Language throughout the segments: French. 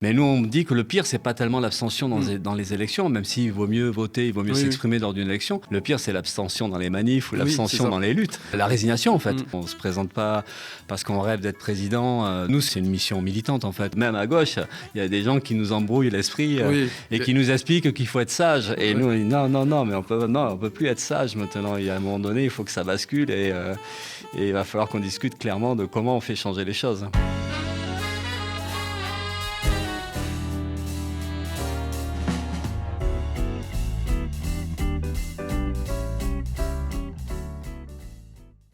Mais nous, on dit que le pire, c'est pas tellement l'abstention dans les élections, même s'il vaut mieux voter, il vaut mieux s'exprimer lors d'une élection. Le pire, c'est l'abstention dans les manifs ou l'abstention dans les luttes. La résignation, en fait. On se présente pas parce qu'on rêve d'être président. Nous, c'est une mission militante, en fait. Même à gauche, il y a des gens qui nous embrouillent l'esprit et qui nous expliquent qu'il faut être sage. Et nous, on dit non, mais on peut plus être sage maintenant. Il y a un moment donné, il faut que ça bascule et il va falloir qu'on discute clairement de comment on fait changer les choses.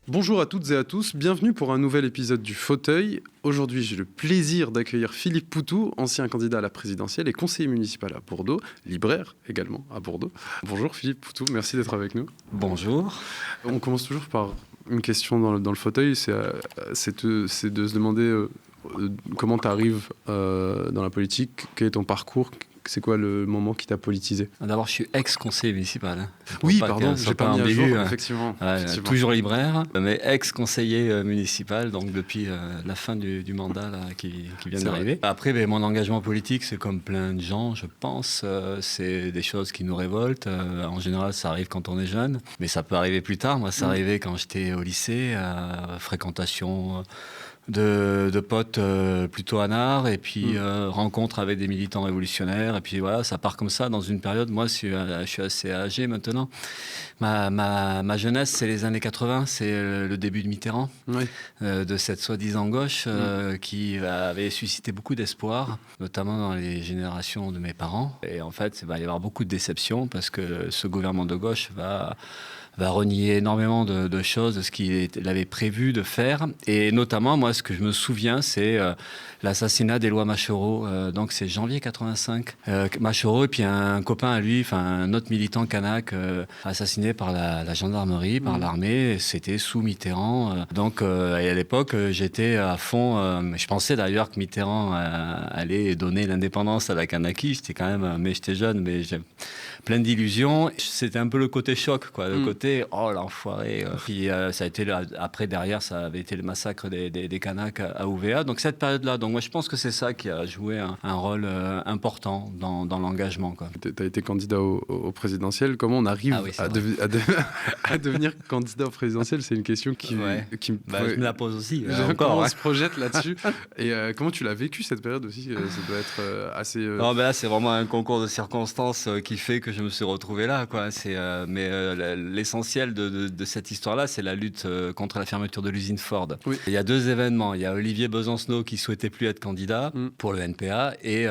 Bonjour à toutes et à tous, bienvenue pour un nouvel épisode du Fauteuil. Aujourd'hui, j'ai le plaisir d'accueillir Philippe Poutou, ancien candidat à la présidentielle et conseiller municipal à Bordeaux, libraire également à Bordeaux. Bonjour Philippe Poutou, merci d'être avec nous. Bonjour. On commence toujours par une question dans le fauteuil, c'est de se demander comment tu arrives dans la politique, quel est ton parcours. C'est quoi le moment qui t'a politisé ? D'abord, je suis ex-conseiller municipal. Oui, pardon, j'ai pas mis à jour, effectivement. Toujours libraire, mais ex-conseiller municipal, donc depuis la fin du mandat là, qui vient d'arriver. Après, mon engagement politique, c'est comme plein de gens, je pense. C'est des choses qui nous révoltent. En général, ça arrive quand on est jeune, mais ça peut arriver plus tard. Moi, ça arrivait quand j'étais au lycée, fréquentation de potes plutôt anards et puis rencontres avec des militants révolutionnaires et puis voilà, ça part comme ça dans une période. Moi je suis assez âgé maintenant. Ma jeunesse, c'est les années 80, c'est le début de Mitterrand, de cette soi-disant gauche qui avait suscité beaucoup d'espoir, notamment dans les générations de mes parents. Et en fait, il va y avoir beaucoup de déceptions parce que ce gouvernement de gauche va renier énormément de choses, de ce qu'il avait prévu de faire. Et notamment, moi, ce que je me souviens, c'est l'assassinat d'Éloi Machereau. Donc, c'est janvier 85. Machereau et puis un copain à lui, un autre militant kanak, assassiné par la gendarmerie, par l'armée. C'était sous Mitterrand. Donc, et à l'époque, j'étais à fond. Je pensais d'ailleurs que Mitterrand allait donner l'indépendance à la Kanaki. J'étais quand même, mais j'étais jeune, mais j'ai plein d'illusions. C'était un peu le côté choc, quoi. Le côté oh l'enfoiré. Puis ça a été après derrière, ça avait été le massacre des Kanaks à Ouvéa. Donc cette période-là. Donc moi je pense que c'est ça qui a joué un rôle important dans l'engagement, quoi. Tu as été candidat au présidentiel. Comment on arrive à devenir candidat au présidentiel ? C'est une question qui me je me la pose aussi. Comment on se projette là-dessus ? Et comment tu l'as vécu cette période aussi ? Ça doit être assez. Non, mais là c'est vraiment un concours de circonstances qui fait que je me suis retrouvé là, quoi. L'essentiel de cette histoire-là, c'est la lutte contre la fermeture de l'usine Ford. Oui. Il y a deux événements. Il y a Olivier Besancenot qui souhaitait plus être candidat pour le NPA et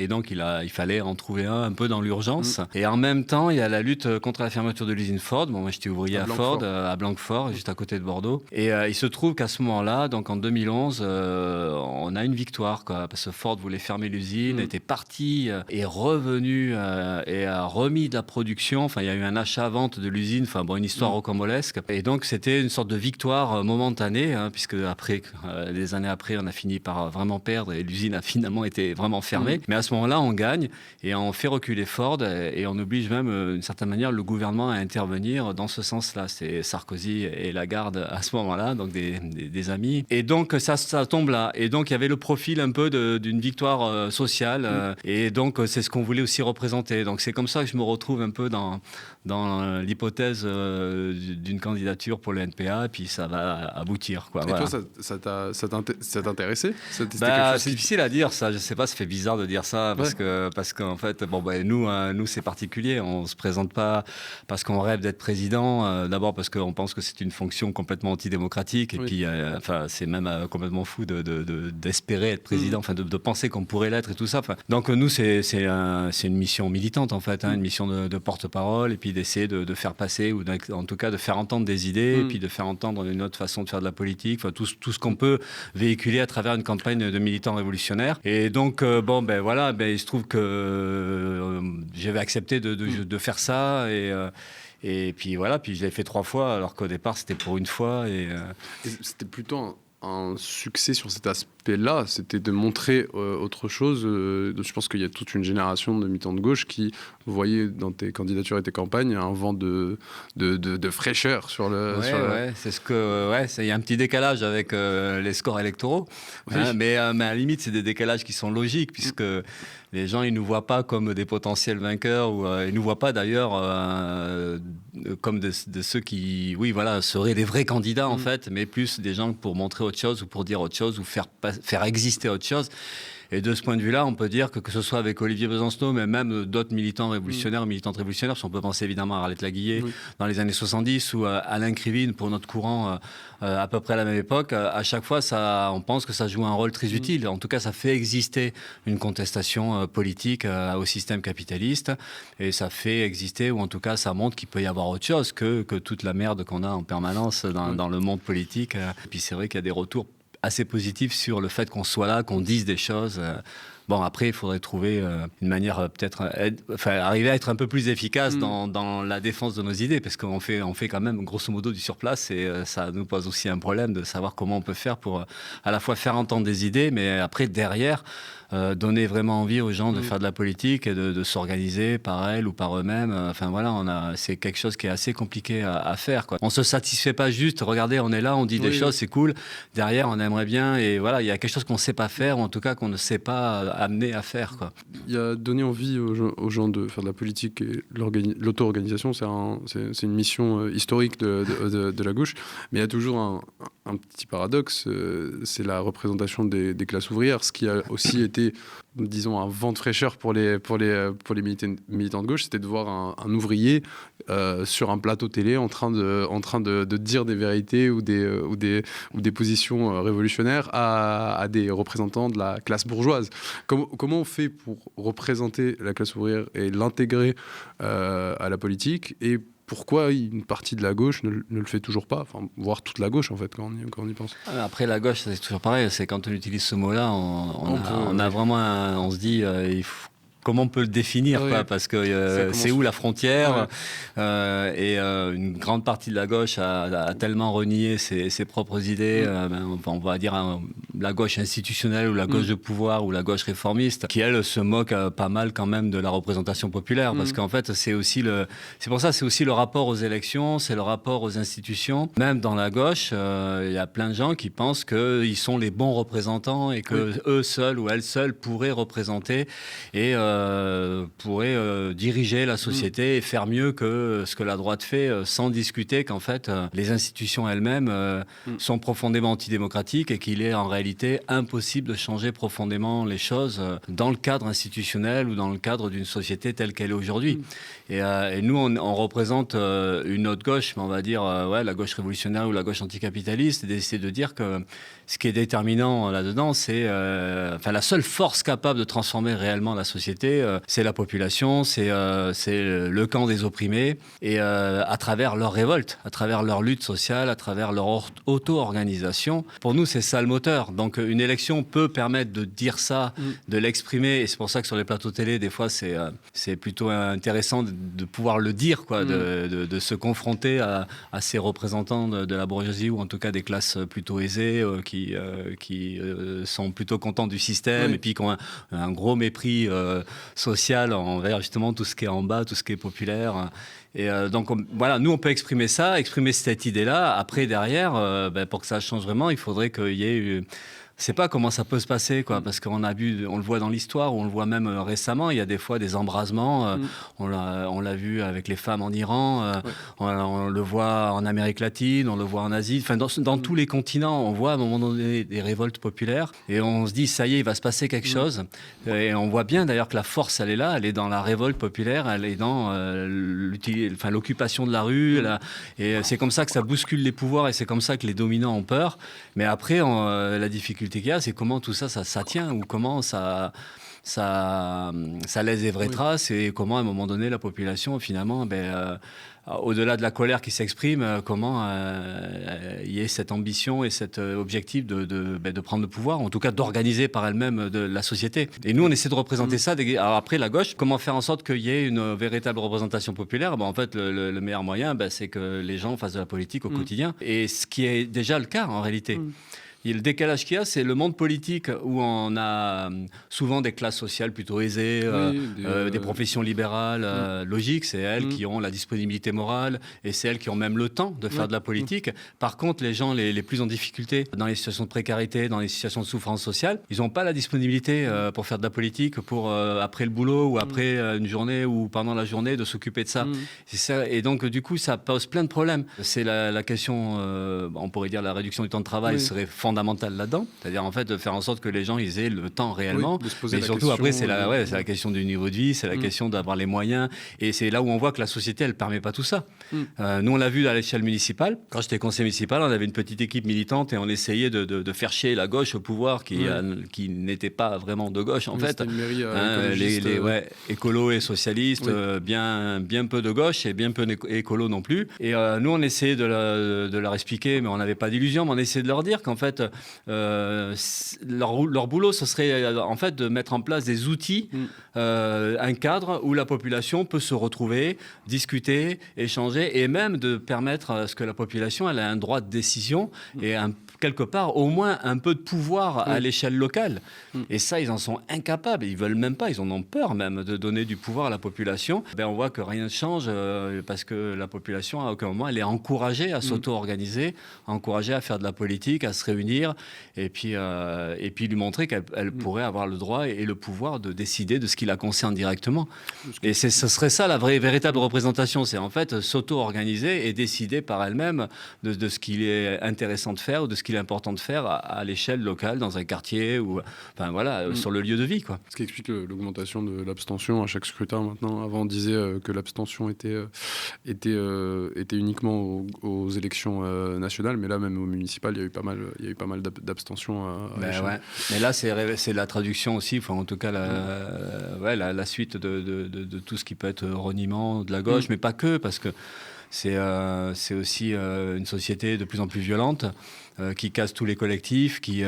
donc il fallait en trouver un peu dans l'urgence. Et en même temps, il y a la lutte contre la fermeture de l'usine Ford. Bon, moi, j'étais ouvrier à Ford, à Blanquefort, juste à côté de Bordeaux. Et il se trouve qu'à ce moment-là, donc en 2011, on a une victoire, quoi, parce que Ford voulait fermer l'usine, était parti et revenu et a remis de la production. Enfin, il y a eu un achat-vente de l'usine. Enfin, bon, une histoire rocambolesque. Et donc, c'était une sorte de victoire momentanée, puisque après, des années après, on a fini par vraiment perdre et l'usine a finalement été vraiment fermée. Mais à ce moment-là, on gagne et on fait reculer Ford et on oblige même, d'une certaine manière, le gouvernement à intervenir dans ce sens-là. C'est Sarkozy et Lagarde à ce moment-là, donc des amis. Et donc, ça tombe là. Et donc, il y avait le profil un peu d'une victoire sociale. Et donc, c'est ce qu'on voulait aussi représenter. Donc, c'est comme ça que je me retrouve un peu dans l'hypothèse d'une candidature pour le NPA, et puis ça va aboutir, quoi. Et voilà. Toi, ça t'intéressait ? C'est difficile à dire, ça. Je sais pas, ça fait bizarre de dire ça, parce qu'en fait, nous, c'est particulier. On se présente pas parce qu'on rêve d'être président. D'abord parce qu'on pense que c'est une fonction complètement antidémocratique, et puis, c'est même complètement fou d'espérer être président, de penser qu'on pourrait l'être et tout ça. Donc, nous, c'est une mission militante, en fait, une mission de porte-parole, et puis d'essayer de faire passer, ou en tout cas de faire entendre des idées, et puis de faire entendre une autre façon de faire de la politique, tout ce qu'on peut véhiculer à travers une campagne de militants révolutionnaires. Et donc, il se trouve que j'avais accepté de faire ça, et puis voilà, puis je l'ai fait 3 fois, alors qu'au départ, c'était pour une fois. Et c'était plutôt un succès sur cet aspect-là, c'était de montrer autre chose. Je pense qu'il y a toute une génération de militants de gauche qui voyaient dans tes candidatures et tes campagnes un vent de fraîcheur sur le... Ouais, c'est ce que... il y a un petit décalage avec les scores électoraux, oui. mais à la limite, c'est des décalages qui sont logiques, puisque les gens, ils ne nous voient pas comme des potentiels vainqueurs, ou ils ne nous voient pas d'ailleurs comme de ceux qui, seraient des vrais candidats, en fait, mais plus des gens pour montrer autre chose, ou pour dire autre chose, ou faire exister autre chose. Et de ce point de vue-là, on peut dire que ce soit avec Olivier Besancenot, mais même d'autres militants révolutionnaires, militantes révolutionnaires, parce qu'on peut penser évidemment à Arlette Laguillet dans les années 70, ou Alain Krivine pour notre courant à peu près à la même époque, à chaque fois, on pense que ça joue un rôle très utile. En tout cas, ça fait exister une contestation politique au système capitaliste, et ça fait exister, ou en tout cas, ça montre qu'il peut y avoir autre chose que toute la merde qu'on a en permanence dans le monde politique. Et puis c'est vrai qu'il y a des retours assez positif sur le fait qu'on soit là, qu'on dise des choses. Bon, après, il faudrait trouver une manière arriver à être un peu plus efficace dans la défense de nos idées, parce qu'on fait quand même grosso modo du surplace, et ça nous pose aussi un problème de savoir comment on peut faire pour à la fois faire entendre des idées, mais après, derrière, donner vraiment envie aux gens de faire de la politique et de s'organiser par elles ou par eux-mêmes. C'est quelque chose qui est assez compliqué à faire, quoi. On se satisfait pas juste, regardez, on est là, on dit des choses, c'est cool. Derrière, on aimerait bien, et voilà, il y a quelque chose qu'on sait pas faire, ou en tout cas qu'on ne sait pas amener à faire, quoi. Il y a donner envie aux gens de faire de la politique, et l'auto-organisation, c'est une mission historique de la gauche, mais il y a toujours un petit paradoxe, c'est la représentation des classes ouvrières, ce qui a aussi été, disons, un vent de fraîcheur pour les militants de gauche, c'était de voir un ouvrier sur un plateau télé en train de dire des vérités ou des positions révolutionnaires à des représentants de la classe bourgeoise. Comment on fait pour représenter la classe ouvrière et l'intégrer à la politique, et pourquoi une partie de la gauche ne le fait toujours pas, voire toute la gauche en fait, quand on y pense. Après, la gauche, c'est toujours pareil, c'est quand on utilise ce mot-là, on a vraiment on se dit, comment on peut le définir, quoi, parce que c'est où la frontière, et une grande partie de la gauche a tellement renié ses propres idées, on va dire la gauche institutionnelle, ou la gauche de pouvoir, ou la gauche réformiste, qui elle se moque pas mal quand même de la représentation populaire, parce qu'en fait c'est pour ça c'est aussi le rapport aux élections, c'est le rapport aux institutions. Même dans la gauche, il y a plein de gens qui pensent qu'ils sont les bons représentants, et que eux seuls ou elles seules pourraient représenter et pourrait diriger la société et faire mieux que ce que la droite fait, sans discuter qu'en fait les institutions elles-mêmes sont profondément antidémocratiques, et qu'il est en réalité impossible de changer profondément les choses dans le cadre institutionnel ou dans le cadre d'une société telle qu'elle est aujourd'hui. Et nous, on représente une autre gauche, mais on va dire la gauche révolutionnaire ou la gauche anticapitaliste, et d'essayer de dire que ce qui est déterminant là-dedans, c'est la seule force capable de transformer réellement la société, c'est la population, c'est le camp des opprimés, et à travers leur révolte, à travers leur lutte sociale, à travers leur auto-organisation. Pour nous, c'est ça le moteur. Donc une élection peut permettre de dire ça, de l'exprimer, et c'est pour ça que sur les plateaux télé, des fois, c'est plutôt intéressant de pouvoir le dire, quoi, de se confronter à ces représentants de la bourgeoisie, ou en tout cas des classes plutôt aisées, qui sont plutôt contents du système, et puis qui ont un gros mépris social envers justement tout ce qui est en bas, tout ce qui est populaire. Et donc nous on peut exprimer cette idée-là. Après derrière, pour que ça change vraiment, il faudrait qu'il y ait je sais pas comment ça peut se passer, quoi, parce qu'on le voit dans l'histoire, on le voit même récemment, il y a des fois des embrasements, on l'a vu avec les femmes en Iran, on le voit en Amérique latine, on le voit en Asie, dans tous les continents, on voit à un moment donné des révoltes populaires, et on se dit ça y est, il va se passer quelque chose, et on voit bien d'ailleurs que la force elle est dans la révolte populaire, elle est dans l'occupation de la rue, et c'est comme ça que ça bouscule les pouvoirs, et c'est comme ça que les dominants ont peur. Mais après, la difficulté qu'il y a, c'est comment tout ça tient, ou comment ça laisse des vraies traces, et comment à un moment donné la population finalement, au-delà de la colère qui s'exprime, comment il y ait cette ambition et cet objectif de prendre le pouvoir, en tout cas d'organiser par elle-même de la société. Et nous on essaie de représenter ça. Alors après la gauche, comment faire en sorte qu'il y ait une véritable représentation populaire? En fait le meilleur moyen, c'est que les gens fassent de la politique au quotidien, et ce qui est déjà le cas en réalité. Et le décalage qu'il y a, c'est le monde politique où on a souvent des classes sociales plutôt aisées, des professions libérales logiques. C'est elles qui ont la disponibilité morale et c'est elles qui ont même le temps de faire de la politique. Par contre, les gens les plus en difficulté, dans les situations de précarité, dans les situations de souffrance sociale, ils n'ont pas la disponibilité pour faire de la politique, pour après le boulot ou après une journée ou pendant la journée de s'occuper de ça. C'est ça. Et donc, du coup, ça pose plein de problèmes. C'est la question, on pourrait dire la réduction du temps de travail serait fondamentale là-dedans. C'est-à-dire, en fait, de faire en sorte que les gens ils aient le temps réellement. De se poser mais surtout, question, après, c'est la question du niveau de vie, c'est la question d'avoir les moyens. Et c'est là où on voit que la société, elle ne permet pas tout ça. Nous, on l'a vu à l'échelle municipale. Quand j'étais conseiller municipal, on avait une petite équipe militante et on essayait de faire chier la gauche au pouvoir qui n'était pas vraiment de gauche, en fait. Une mairie écolos et socialistes, bien peu de gauche et bien peu écolos non plus. Et nous, on essayait de leur expliquer, mais on n'avait pas d'illusion, mais on essayait de leur dire qu'en fait, leur boulot, ce serait en fait de mettre en place des outils, un cadre où la population peut se retrouver, discuter, échanger, et même de permettre à ce que la population elle a un droit de décision et quelque part, au moins un peu de pouvoir à l'échelle locale. Et ça, ils en sont incapables. Ils veulent même pas, ils en ont peur même de donner du pouvoir à la population. On voit que rien ne change parce que la population, à aucun moment, elle est encouragée à s'auto-organiser, encouragée à faire de la politique, à se réunir, et puis lui montrer qu'elle pourrait avoir le droit et le pouvoir de décider de ce qui la concerne directement. Et ce serait ça la véritable représentation. C'est en fait s'auto-organiser et décider par elle-même de ce qu'il est intéressant de faire ou de ce qu'il est important de faire à l'échelle locale, dans un quartier ou sur le lieu de vie, quoi. Ce qui explique l'augmentation de l'abstention à chaque scrutin maintenant. Avant, on disait que l'abstention était uniquement aux élections nationales, mais là, même au municipal, il y a eu pas mal d'abstention à l'échelle. Mais là, c'est la traduction aussi, en tout cas la suite de tout ce qui peut être reniement de la gauche, mais pas que, parce que c'est aussi une société de plus en plus violente, qui casse tous les collectifs, qui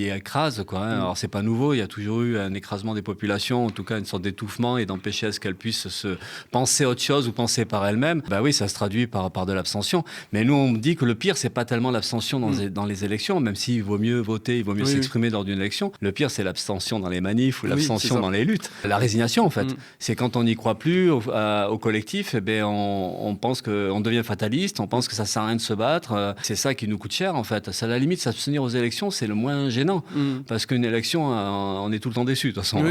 écrase, quoi. Alors c'est pas nouveau, il y a toujours eu un écrasement des populations, en tout cas une sorte d'étouffement, et d'empêcher à ce qu'elles puissent se penser autre chose ou penser par elles-mêmes. Oui, ça se traduit par de l'abstention. Mais nous, on dit que le pire, c'est pas tellement l'abstention dans les élections, même s'il vaut mieux voter, il vaut mieux s'exprimer lors d'une élection. Le pire, c'est l'abstention dans les manifs ou l'abstention dans les luttes. La résignation, en fait. C'est quand on n'y croit plus au collectif, on pense qu'on devient fataliste, on pense que ça sert à rien de se battre. C'est ça qui nous coûte cher, en fait. À la limite, s'abstenir aux élections, c'est le moins gênant. Parce qu'une élection, on est tout le temps déçu, de toute façon.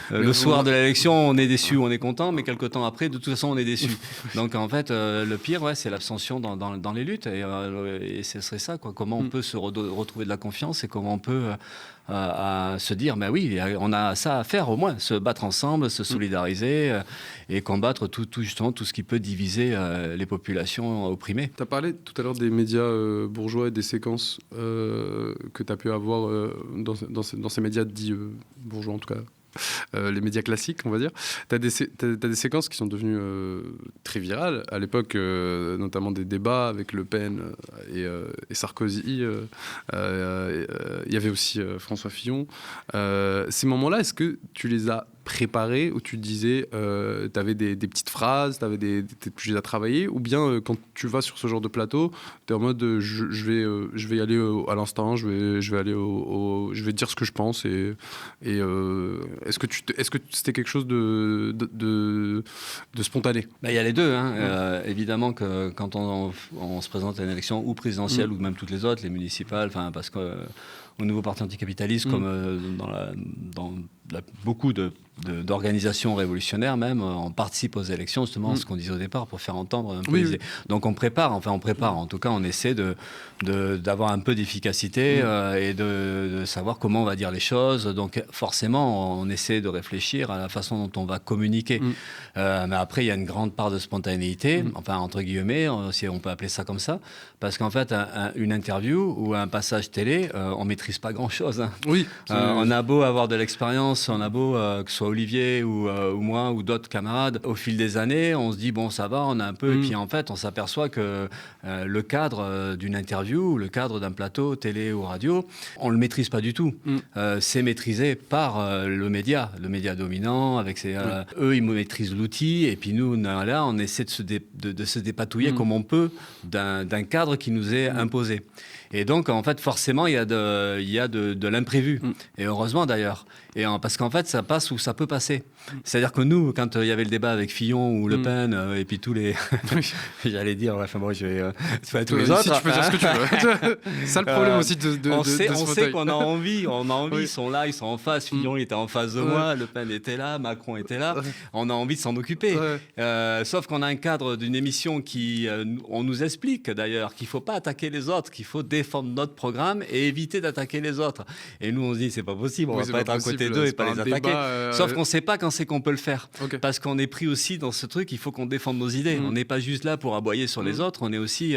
Le soir de l'élection, on est déçu, on est content, mais quelques temps après, de toute façon, on est déçu. Donc, en fait, le pire, c'est l'abstention dans les luttes. Et ce serait ça, quoi. Comment on peut se retrouver de la confiance et comment on peut à se dire, oui, on a ça à faire au moins, se battre ensemble, se solidariser et combattre justement tout ce qui peut diviser les populations opprimées. Tu as parlé tout à l'heure des médias bourgeois et des séquences que tu as pu avoir dans ces médias dits bourgeois, en tout cas. Les médias classiques, on va dire. Tu as des séquences qui sont devenues très virales. À l'époque, notamment des débats avec Le Pen et Sarkozy. Il y avait aussi François Fillon. Ces moments-là, est-ce que tu les as préparés, où tu disais, tu avais des petites phrases, tu les as travaillées, ou bien quand tu vas sur ce genre de plateau, tu es en mode je vais y aller à l'instant, je vais dire ce que je pense et est-ce que c'était quelque chose de spontané? Il y a les deux. Évidemment que quand on se présente à une élection ou présidentielle ou même toutes les autres, les municipales, parce que au nouveau parti anticapitaliste, comme dans beaucoup d'organisations révolutionnaires même, on participe aux élections, justement, ce qu'on disait au départ, pour faire entendre un peu les idées. Donc on prépare, en tout cas on essaie d'avoir un peu d'efficacité et de savoir comment on va dire les choses. Donc forcément on essaie de réfléchir à la façon dont on va communiquer. Mais après il y a une grande part de spontanéité, entre guillemets, si on peut appeler ça comme ça, parce qu'en fait une interview ou un passage télé, on maîtrise pas grand chose. On a beau avoir de l'expérience, on a beau que ce soit Olivier ou moi ou d'autres camarades, au fil des années, on se dit bon ça va, on a un peu, et puis en fait on s'aperçoit que le cadre d'une interview, le cadre d'un plateau télé ou radio, on le maîtrise pas du tout. C'est maîtrisé par le média dominant, avec eux ils maîtrisent l'outil, et puis nous là on essaie de se dépatouiller comme on peut d'un cadre qui nous est imposé. Et donc, en fait, forcément, il y a de l'imprévu. Et heureusement, d'ailleurs. Parce qu'en fait, ça passe où ça peut passer. C'est-à-dire que nous, quand il y avait le débat avec Fillon ou Le Pen, et puis tous les... J'allais dire, je vais... tous les autres. Si tu peux dire ce que tu veux. C'est le problème aussi de on ce sait fauteuil. qu'on a envie. Ils sont là, ils sont en face. Fillon, il était en face de moi. Le Pen était là. Macron était là. On a envie de s'en occuper. Sauf qu'on a un cadre d'une émission on nous explique d'ailleurs qu'il ne faut pas attaquer les autres, qu'il faut défendre notre programme et éviter d'attaquer les autres. Et nous, on se dit, c'est pas possible, on va pas être à côté d'eux et pas les attaquer. Sauf qu'on ne sait pas quand c'est qu'on peut le faire. Parce qu'on est pris aussi dans ce truc, il faut qu'on défende nos idées. On n'est pas juste là pour aboyer sur les autres, on est aussi...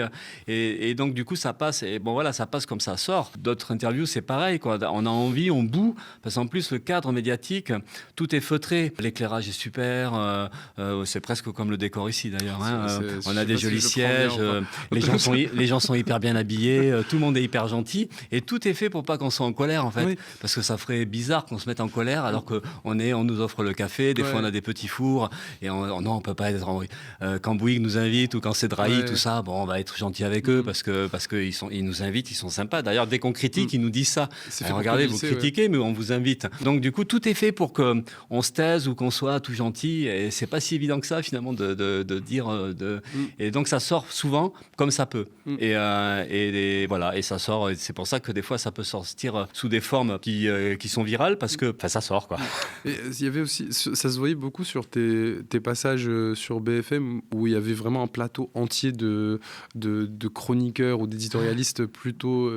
et donc, du coup, ça passe. Et bon, voilà, ça passe comme ça sort. D'autres interviews, c'est pareil, quoi. On a envie, on bout. Parce qu'en plus, le cadre médiatique, tout est feutré. L'éclairage est super. C'est presque comme le décor ici, d'ailleurs. On a des jolis sièges. Les gens sont hyper bien habillés. Tout le monde est hyper gentil. Et tout est fait pour pas qu'on soit en colère, en fait. Parce que ça ferait bizarre qu'on se mette en colère alors qu'on nous offre le café. Des fois, on a des petits fours. Et non, on peut pas être... quand Bouygues nous invite ou quand c'est Drahi, tout ça, bon, on va être gentil avec eux parce qu'ils nous invitent, ils sont sympas. D'ailleurs, dès qu'on critique, ils nous disent ça. Regardez, vous critiquez, mais on vous invite. Donc, du coup, tout est fait pour qu'on se taise ou qu'on soit tout gentil. Et c'est pas si évident que ça, finalement, de dire... Et donc, ça sort souvent comme ça peut. Et voilà, et ça sort. Et c'est pour ça que des fois, ça peut sortir sous des formes qui sont virales parce que ça sort, quoi. Et il y avait aussi, ça se voyait beaucoup sur tes passages sur BFM où il y avait vraiment un plateau entier de chroniqueurs ou d'éditorialistes plutôt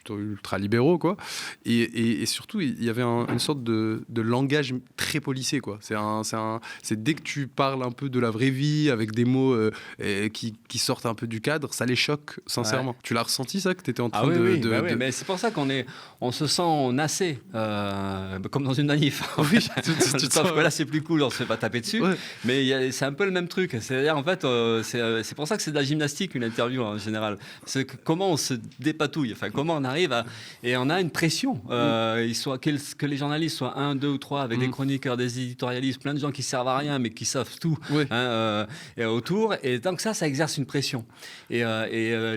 ultra-libéraux, quoi. Et surtout, il y avait une sorte de langage très policé, quoi. C'est dès que tu parles un peu de la vraie vie, avec des mots qui sortent un peu du cadre, ça les choque, sincèrement. Tu l'as ressenti, ça, que tu étais en train oui, mais c'est pour ça on se sent nassé, comme dans une manif. Sauf que là, c'est plus cool, on se fait pas taper dessus. Mais c'est un peu le même truc. C'est-à-dire, en fait, c'est pour ça que c'est de la gymnastique, une interview, en général. C'est comment on se dépatouille, comment on arrive et on a une pression. Que les journalistes soient 1, 2 ou 3 avec des chroniqueurs, des éditorialistes, plein de gens qui servent à rien mais qui savent tout autour. Et donc ça exerce une pression. Et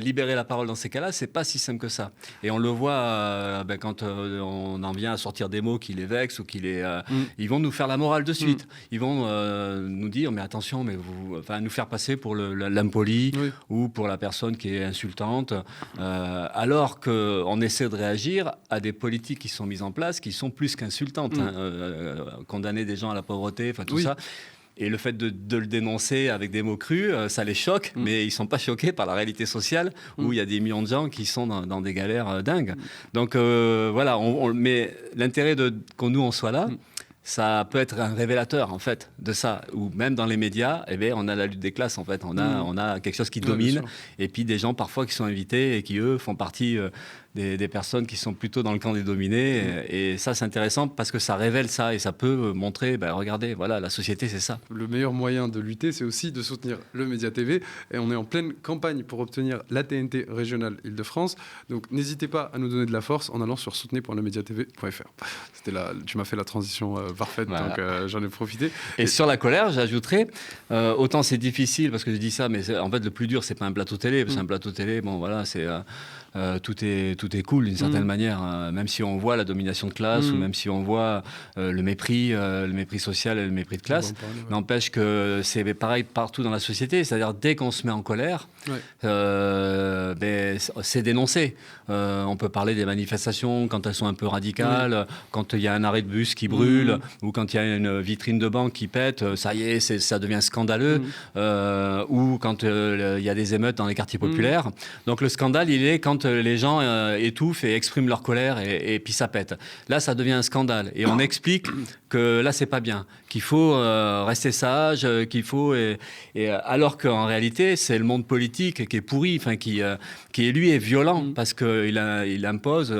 libérer la parole dans ces cas-là, c'est pas si simple que ça. Et on le voit quand on en vient à sortir des mots qui les vexent ou ils vont nous faire la morale de suite. Ils vont nous dire mais attention, nous faire passer pour l'impoli ou pour la personne qui est insultante, alors que on essaie de réagir à des politiques qui sont mises en place, qui sont plus qu'insultantes. Condamner des gens à la pauvreté, tout ça. Et le fait de le dénoncer avec des mots crus, ça les choque, mais ils ne sont pas choqués par la réalité sociale où il y a des millions de gens qui sont dans des galères dingues. Donc voilà, mais l'intérêt qu'on soit là, ça peut être un révélateur en fait de ça, ou même dans les médias, on a la lutte des classes en fait, on a quelque chose qui domine, et puis des gens parfois qui sont invités et qui eux font partie des personnes qui sont plutôt dans le camp des dominés, et ça c'est intéressant parce que ça révèle ça et ça peut montrer, regardez, voilà, la société c'est ça. Le meilleur moyen de lutter, c'est aussi de soutenir le Média TV, et on est en pleine campagne pour obtenir la TNT régionale Île-de-France, donc n'hésitez pas à nous donner de la force en allant sur soutenez.lemediatv.fr. Tu m'as fait la transition parfaite, donc j'en ai profité. Et sur la colère, j'ajouterais, autant c'est difficile parce que je dis ça, mais en fait le plus dur c'est pas un plateau télé, parce qu'un plateau télé, bon voilà, c'est tout est cool d'une certaine manière, même si on voit la domination de classe ou même si on voit le mépris social et le mépris de classe. N'empêche que c'est pareil partout dans la société, c'est-à-dire dès qu'on se met en colère, c'est dénoncé. On peut parler des manifestations quand elles sont un peu radicales, quand il y a un arrêt de bus qui brûle ou quand il y a une vitrine de banque qui pète, ça y est, ça devient scandaleux, ou quand il y a des émeutes dans les quartiers populaires. Donc le scandale, il est quand les gens étouffent et expriment leur colère et puis ça pète. Là, ça devient un scandale et on explique que là, c'est pas bien, qu'il faut rester sage, qu'il faut... alors qu'en réalité, c'est le monde politique qui est pourri, qui lui est violent parce qu'il impose,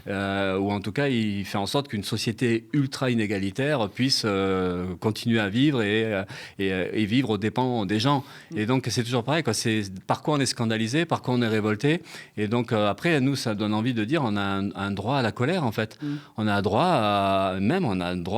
ou en tout cas, il fait en sorte qu'une société ultra inégalitaire puisse continuer à vivre et vivre aux dépens des gens. Et donc, c'est toujours pareil, quoi. C'est par quoi on est scandalisé, par quoi on est révolté. Et donc, après, nous, ça donne envie de dire on a un droit à la colère, en fait. On a un droit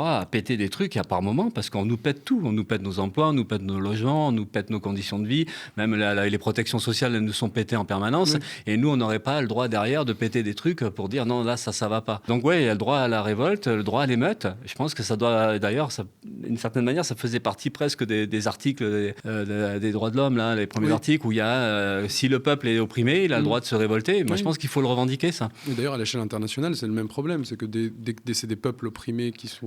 à à péter des trucs par moment, parce qu'on nous pète tout. On nous pète nos emplois, on nous pète nos logements, on nous pète nos conditions de vie. Même les protections sociales, elles nous sont pétées en permanence. Oui. Et nous, on n'aurait pas le droit derrière de péter des trucs pour dire non, là, ça va pas. Donc ouais, il y a le droit à la révolte, le droit à l'émeute. Je pense que ça doit, d'ailleurs, d'une certaine manière, ça faisait partie presque des articles des droits de l'homme, là, les premiers articles où il y a si le peuple est opprimé, il a le droit de se révolter. Moi, je pense qu'il faut le revendiquer, ça. Et d'ailleurs, à l'échelle internationale, c'est le même problème. C'est que c'est des peuples opprimés qui se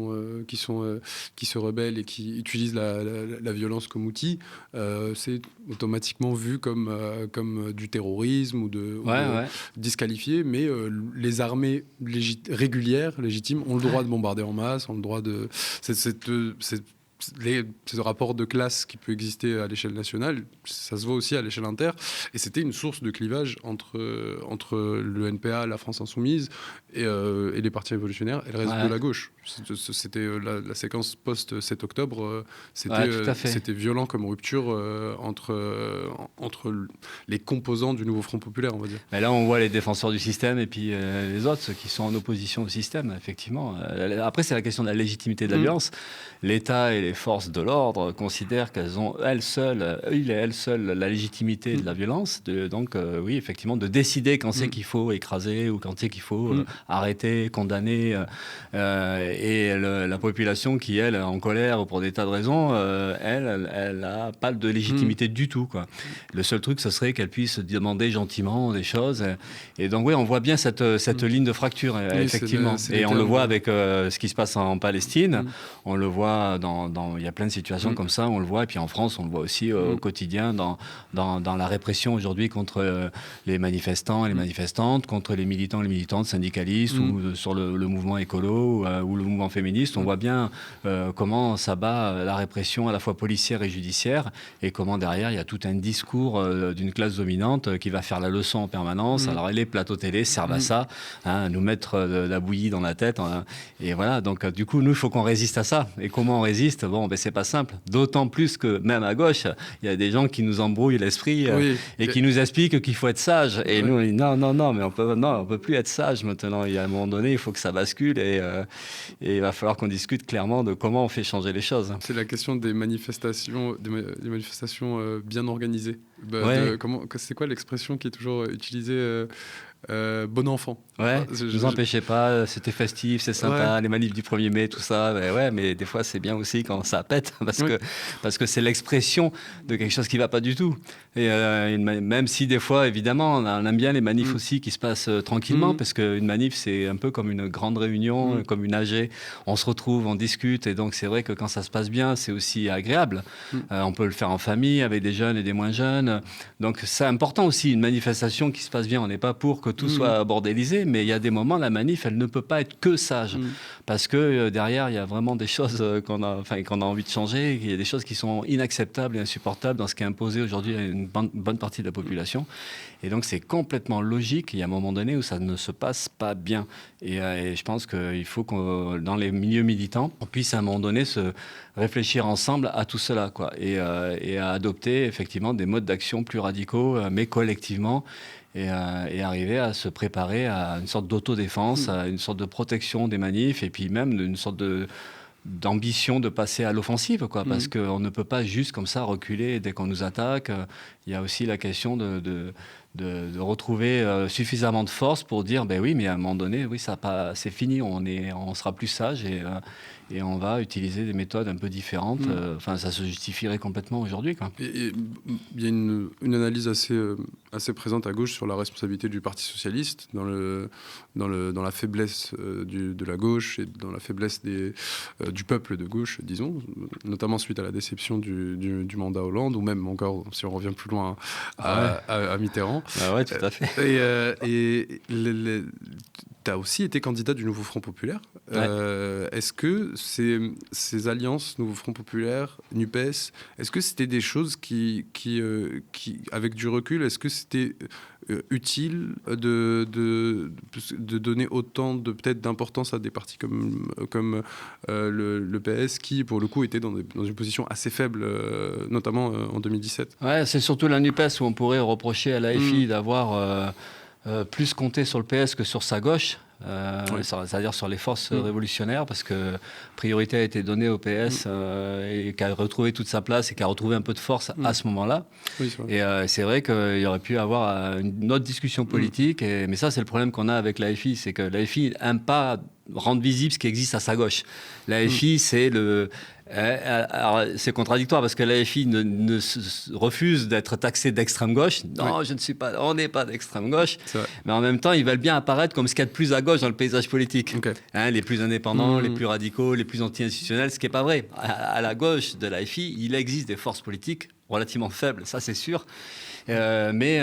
rebellent et qui utilisent la violence comme outil. C'est automatiquement vu comme du terrorisme ou disqualifié. Mais les armées régulières, légitimes, ont le droit de bombarder en masse, ont le droit de... Ce rapport de classe qui peut exister à l'échelle nationale, ça se voit aussi à l'échelle inter. Et c'était une source de clivage entre le NPA, la France Insoumise, et les partis révolutionnaires et le reste de la gauche. C'était la séquence post-7 octobre. C'était violent comme rupture entre les composants du nouveau Front populaire, on va dire. Mais là, on voit les défenseurs du système et puis les autres, ceux qui sont en opposition au système, effectivement. Après, c'est la question de la légitimité de la violence. L'État et les forces de l'ordre considèrent qu'elles ont elles seules la légitimité de la violence. Donc, oui, effectivement, de décider quand c'est qu'il faut écraser ou quand c'est qu'il faut arrêter, condamner. Et la population qui, elle, est en colère pour des tas de raisons, elle n'a pas de légitimité du tout, quoi. Le seul truc, ce serait qu'elle puisse demander gentiment des choses. Et donc, oui, on voit bien cette ligne de fracture, effectivement. Et on le voit avec ce qui se passe en Palestine. On le voit il y a plein de situations comme ça, on le voit. Et puis en France, on le voit aussi au quotidien dans la répression aujourd'hui contre les manifestants et les manifestantes, contre les militants et les militantes syndicalistes ou sur le mouvement écolo ou le mouvement féministe. On voit bien comment ça bat la répression à la fois policière et judiciaire et comment derrière, il y a tout un discours d'une classe dominante qui va faire la leçon en permanence. Alors les plateaux télé servent à ça, nous mettre de la bouillie dans la tête. Et voilà, donc du coup, nous, il faut qu'on résiste à ça. Et comment on résiste ? Bon, c'est pas simple. D'autant plus que même à gauche, il y a des gens qui nous embrouillent l'esprit et qui nous expliquent qu'il faut être sage. Et nous, on dit non, mais on peut plus être sage maintenant. Il y a un moment donné, il faut que ça bascule et il va falloir qu'on discute clairement de comment on fait changer les choses. C'est la question des manifestations bien organisées. C'est quoi l'expression qui est toujours utilisée bon enfant. Ouais, ne vous empêchez pas, c'était festif, c'est sympa, les manifs du 1er mai, tout ça. Mais des fois, c'est bien aussi quand ça pète, parce que c'est l'expression de quelque chose qui ne va pas du tout. Et même si des fois, évidemment, on aime bien les manifs aussi qui se passent tranquillement, parce qu'une manif, c'est un peu comme une grande réunion, comme une AG. On se retrouve, on discute, et donc c'est vrai que quand ça se passe bien, c'est aussi agréable. On peut le faire en famille, avec des jeunes et des moins jeunes. Donc c'est important aussi, une manifestation qui se passe bien. On n'est pas pour que tout soit bordélisé, mais il y a des moments, la manif, elle ne peut pas être que sage. Parce que derrière, il y a vraiment des choses qu'on a envie de changer. Il y a des choses qui sont inacceptables et insupportables dans ce qui est imposé aujourd'hui à une bonne partie de la population. Et donc, c'est complètement logique. Il y a un moment donné où ça ne se passe pas bien. Et je pense qu'il faut que dans les milieux militants, on puisse à un moment donné se réfléchir ensemble à tout cela, quoi, et à adopter effectivement des modes d'action plus radicaux, mais collectivement. Et arriver à se préparer à une sorte d'autodéfense, à une sorte de protection des manifs, et puis même une sorte d'ambition de passer à l'offensive, quoi, parce qu'on ne peut pas juste comme ça reculer dès qu'on nous attaque. Il y a aussi la question de retrouver suffisamment de force pour dire oui, mais à un moment donné, oui, c'est fini, on sera plus sage et on va utiliser des méthodes un peu différentes. Ça se justifierait complètement aujourd'hui, quoi. Et il y a une analyse assez présente à gauche sur la responsabilité du Parti socialiste dans la faiblesse de la gauche et dans la faiblesse du peuple de gauche, disons, notamment suite à la déception du mandat Hollande, ou même encore, si on revient plus loin, à Mitterrand. Ah ouais, tout à fait. Tu as aussi été candidat du Nouveau Front populaire. Est-ce que ces alliances Nouveau Front populaire, NUPES, est-ce que c'était des choses qui avec du recul, est-ce que c'était utile de donner autant peut-être d'importance à des partis comme le PS, qui pour le coup était dans une position assez faible, notamment en 2017? Ouais, c'est surtout la NUPES où on pourrait reprocher à l'AFI d'avoir plus compté sur le PS que sur sa gauche, c'est-à-dire sur les forces révolutionnaires, parce que priorité a été donnée au PS et qui a retrouvé toute sa place et qui a retrouvé un peu de force à ce moment-là. Oui, et c'est vrai qu'il y aurait pu avoir une autre discussion politique, mais ça c'est le problème qu'on a avec l'AFI, c'est que l'AFI n'aime pas rendre visible ce qui existe à sa gauche. L'AFI, c'est le... Alors, c'est contradictoire parce que l'AFI refuse d'être taxé d'extrême gauche. Non, on n'est pas d'extrême gauche. Mais en même temps, ils veulent bien apparaître comme ce qu'il y a de plus à gauche dans le paysage politique. Okay. Les plus indépendants, les plus radicaux, les plus anti-institutionnels, ce qui n'est pas vrai. À la gauche de l'AFI, il existe des forces politiques relativement faibles, ça c'est sûr. Mais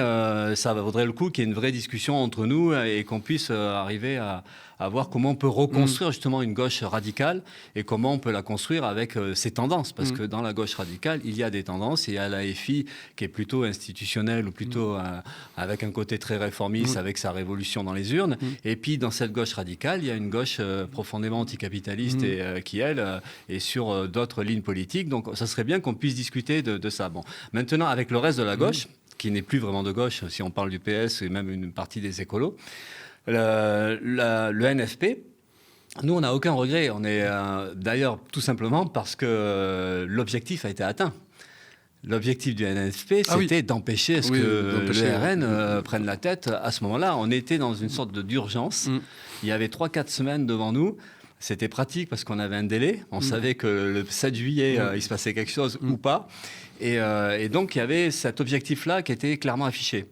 ça vaudrait le coup qu'il y ait une vraie discussion entre nous et qu'on puisse arriver à voir comment on peut reconstruire justement une gauche radicale et comment on peut la construire avec ses tendances. Parce que dans la gauche radicale, il y a des tendances. Il y a l'AFI qui est plutôt institutionnelle ou plutôt avec un côté très réformiste, avec sa révolution dans les urnes. Et puis dans cette gauche radicale, il y a une gauche profondément anticapitaliste et qui, elle, est sur d'autres lignes politiques. Donc ça serait bien qu'on puisse discuter de ça. Bon. Maintenant, avec le reste de la gauche, qui n'est plus vraiment de gauche, si on parle du PS et même une partie des écolos, le NFP, nous, on n'a aucun regret. On est d'ailleurs tout simplement parce que l'objectif a été atteint. L'objectif du NFP, c'était d'empêcher que le RN prenne la tête à ce moment-là. On était dans une sorte d'urgence. Il y avait 3-4 semaines devant nous. C'était pratique parce qu'on avait un délai. On savait que le 7 juillet, il se passait quelque chose ou pas. Et donc, il y avait cet objectif-là qui était clairement affiché.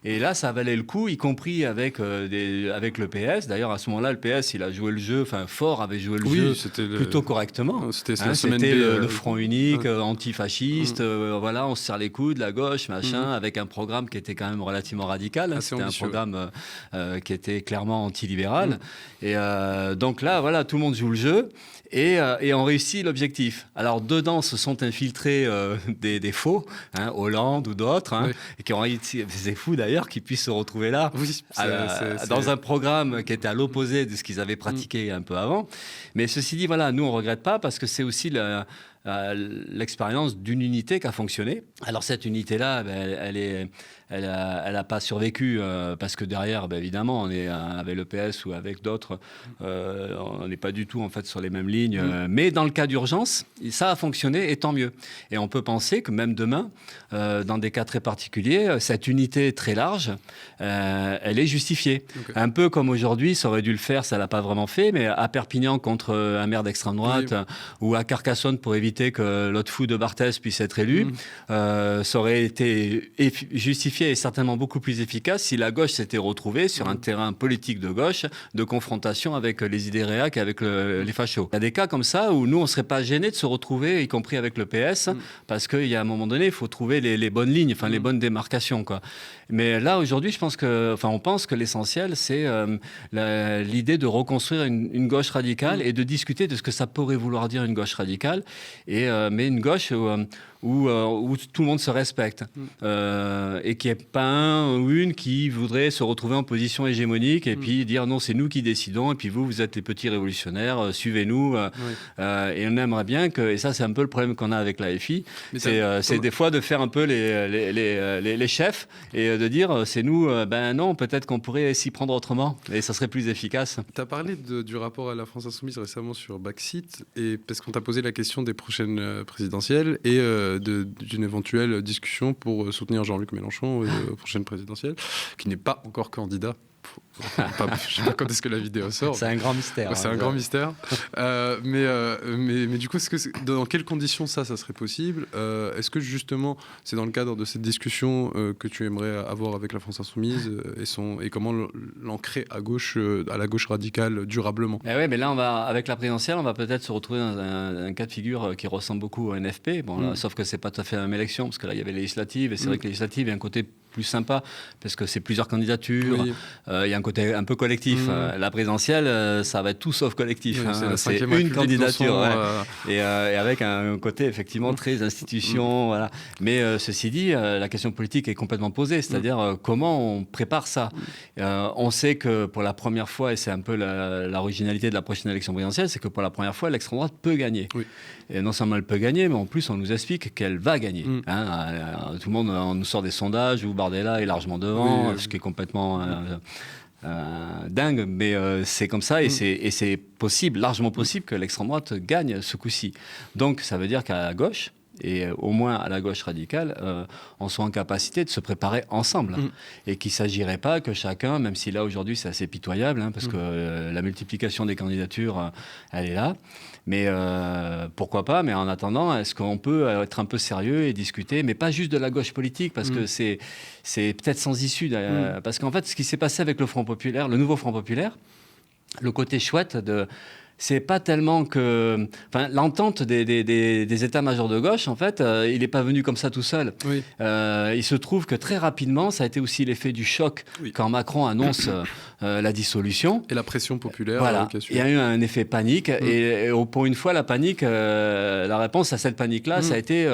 Et là, ça valait le coup, y compris avec le PS. D'ailleurs, à ce moment-là, le PS, il a joué le jeu, enfin, Faure avait joué le jeu plutôt correctement. C'était le front unique, antifasciste. Voilà, on se serre les coudes, la gauche, machin, avec un programme qui était quand même relativement radical. C'était un programme qui était clairement antilibéral. Et donc là, voilà, tout le monde joue le jeu. Et on réussit l'objectif. Alors, dedans se sont infiltrés des faux, Hollande ou d'autres, et qui ont été... C'est fou d'ailleurs qu'ils puissent se retrouver là, dans un programme qui était à l'opposé de ce qu'ils avaient pratiqué un peu avant. Mais ceci dit, voilà, nous, on ne regrette pas parce que c'est aussi l'expérience d'une unité qui a fonctionné. Alors, cette unité-là, elle n'a pas survécu parce que derrière, évidemment, on est avec le PS ou avec d'autres, on n'est pas du tout en fait sur les mêmes lignes. Mais dans le cas d'urgence, ça a fonctionné et tant mieux. Et on peut penser que même demain, dans des cas très particuliers, cette unité très large, elle est justifiée. Okay. Un peu comme aujourd'hui, ça aurait dû le faire, ça l'a pas vraiment fait, mais à Perpignan contre un maire d'extrême droite ou à Carcassonne pour éviter que l'autre fou de Barthès puisse être élu, ça aurait été justifié et certainement beaucoup plus efficace si la gauche s'était retrouvée sur un terrain politique de gauche de confrontation avec les idées réac et avec les fachos. Il y a des cas comme ça où nous, on ne serait pas gênés de se retrouver, y compris avec le PS, parce qu'il y a un moment donné, il faut trouver les bonnes lignes, les bonnes démarcations, quoi. Mais là, aujourd'hui, on pense que l'essentiel, c'est l'idée de reconstruire une gauche radicale et de discuter de ce que ça pourrait vouloir dire une gauche radicale, mais une gauche où tout le monde se respecte et qu'il n'y ait pas un ou une qui voudrait se retrouver en position hégémonique et puis dire non, c'est nous qui décidons et puis vous êtes les petits révolutionnaires, suivez-nous. Et on aimerait bien que, et ça c'est un peu le problème qu'on a avec l'AFI, c'est des fois de faire un peu les chefs et de dire c'est nous, non, peut-être qu'on pourrait s'y prendre autrement et ça serait plus efficace. Tu as parlé du rapport à la France Insoumise récemment sur Baxit, et parce qu'on t'a posé la question des prochaines présidentielles et d'une éventuelle discussion pour soutenir Jean-Luc Mélenchon aux prochaines présidentielles, qui n'est pas encore candidat. Je ne sais pas quand est-ce que la vidéo sort. C'est un grand mystère. C'est un grand mystère. Mais du coup, dans quelles conditions ça serait possible ? Est-ce que justement, c'est dans le cadre de cette discussion que tu aimerais avoir avec la France Insoumise et comment l'ancrer à la gauche radicale durablement ? Oui, mais là, avec la présidentielle, on va peut-être se retrouver dans un cas de figure qui ressemble beaucoup au NFP. Bon, là, sauf que c'est pas tout à fait la même élection, parce que là, il y avait les législatives, et c'est vrai que les législatives, il y a un côté plus sympa, parce que c'est plusieurs candidatures, il y a un côté un peu collectif. La présidentielle, ça va être tout sauf collectif. C'est une candidature, et avec un côté effectivement très institution. Voilà. Mais ceci dit, la question politique est complètement posée, c'est-à-dire comment on prépare ça. On sait que pour la première fois, et c'est un peu l'originalité de la prochaine élection présidentielle, c'est que pour la première fois, l'extrême droite peut gagner. Et non seulement elle peut gagner, mais en plus on nous explique qu'elle va gagner. Tout le monde, on nous sort des sondages où Bardella est largement devant, ce qui est complètement dingue, mais c'est comme ça et c'est possible, largement possible que l'extrême droite gagne ce coup-ci. Donc ça veut dire qu'à la gauche, et au moins à la gauche radicale, on soit en capacité de se préparer ensemble. Et qu'il ne s'agirait pas que chacun, même si là aujourd'hui c'est assez pitoyable, parce que la multiplication des candidatures, elle est là, mais pourquoi pas, mais en attendant, est-ce qu'on peut être un peu sérieux et discuter, mais pas juste de la gauche politique, parce que c'est peut-être sans issue, parce qu'en fait, ce qui s'est passé avec le Front Populaire, le nouveau Front Populaire, le côté chouette c'est pas tellement que... Enfin, l'entente des états-majors de gauche, en fait, il n'est pas venu comme ça tout seul. Oui. Il se trouve que très rapidement, ça a été aussi l'effet du choc quand Macron annonce la dissolution. Et la pression populaire. Voilà, il y a eu un effet panique. Et pour une fois, la panique, la réponse à cette panique-là, ça a été...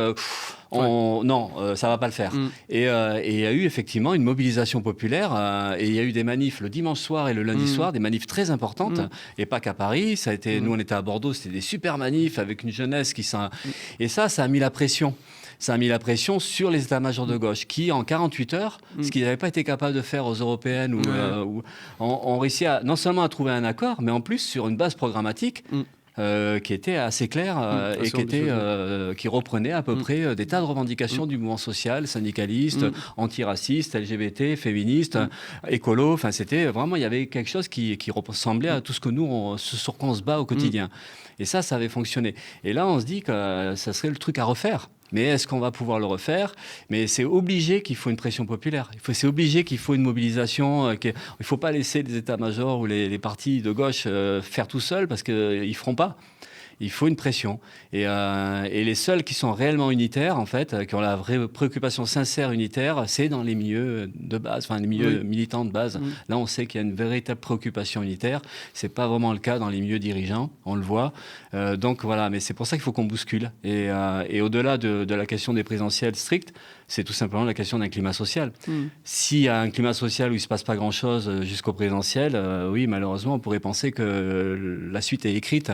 non, ça va pas le faire. Et il y a eu effectivement une mobilisation populaire et il y a eu des manifs le dimanche soir et le lundi soir, des manifs très importantes et pas qu'à Paris. Ça a été, nous on était à Bordeaux, c'était des super manifs avec une jeunesse qui et ça a mis la pression. Ça a mis la pression sur les états-majors de gauche qui, en 48 heures, ce qu'ils n'avaient pas été capables de faire aux européennes, ont réussi non seulement à trouver un accord, mais en plus sur une base programmatique. Qui était assez clair et qui reprenait à peu près des tas de revendications du mouvement social, syndicaliste, antiraciste, LGBT, féministe, écolo. Enfin, c'était vraiment, il y avait quelque chose qui ressemblait à tout ce que nous, sur quoi on se bat au quotidien. Et ça avait fonctionné. Et là, on se dit que ça serait le truc à refaire. Mais est-ce qu'on va pouvoir le refaire ? Mais c'est obligé qu'il faut une pression populaire. C'est obligé qu'il faut une mobilisation. Il ne faut pas laisser les états-majors ou les partis de gauche faire tout seuls parce qu'ils ne feront pas. Il faut une pression. Et les seuls qui sont réellement unitaires, en fait, qui ont la vraie préoccupation sincère unitaire, c'est dans les milieux de base, enfin les milieux militants de base. Là, on sait qu'il y a une véritable préoccupation unitaire. C'est pas vraiment le cas dans les milieux dirigeants, on le voit. Donc voilà, mais c'est pour ça qu'il faut qu'on bouscule. Et au-delà de la question des présidentielles strictes, c'est tout simplement la question d'un climat social. S'il y a un climat social où il ne se passe pas grand-chose jusqu'au présidentiel, oui, malheureusement, on pourrait penser que la suite est écrite.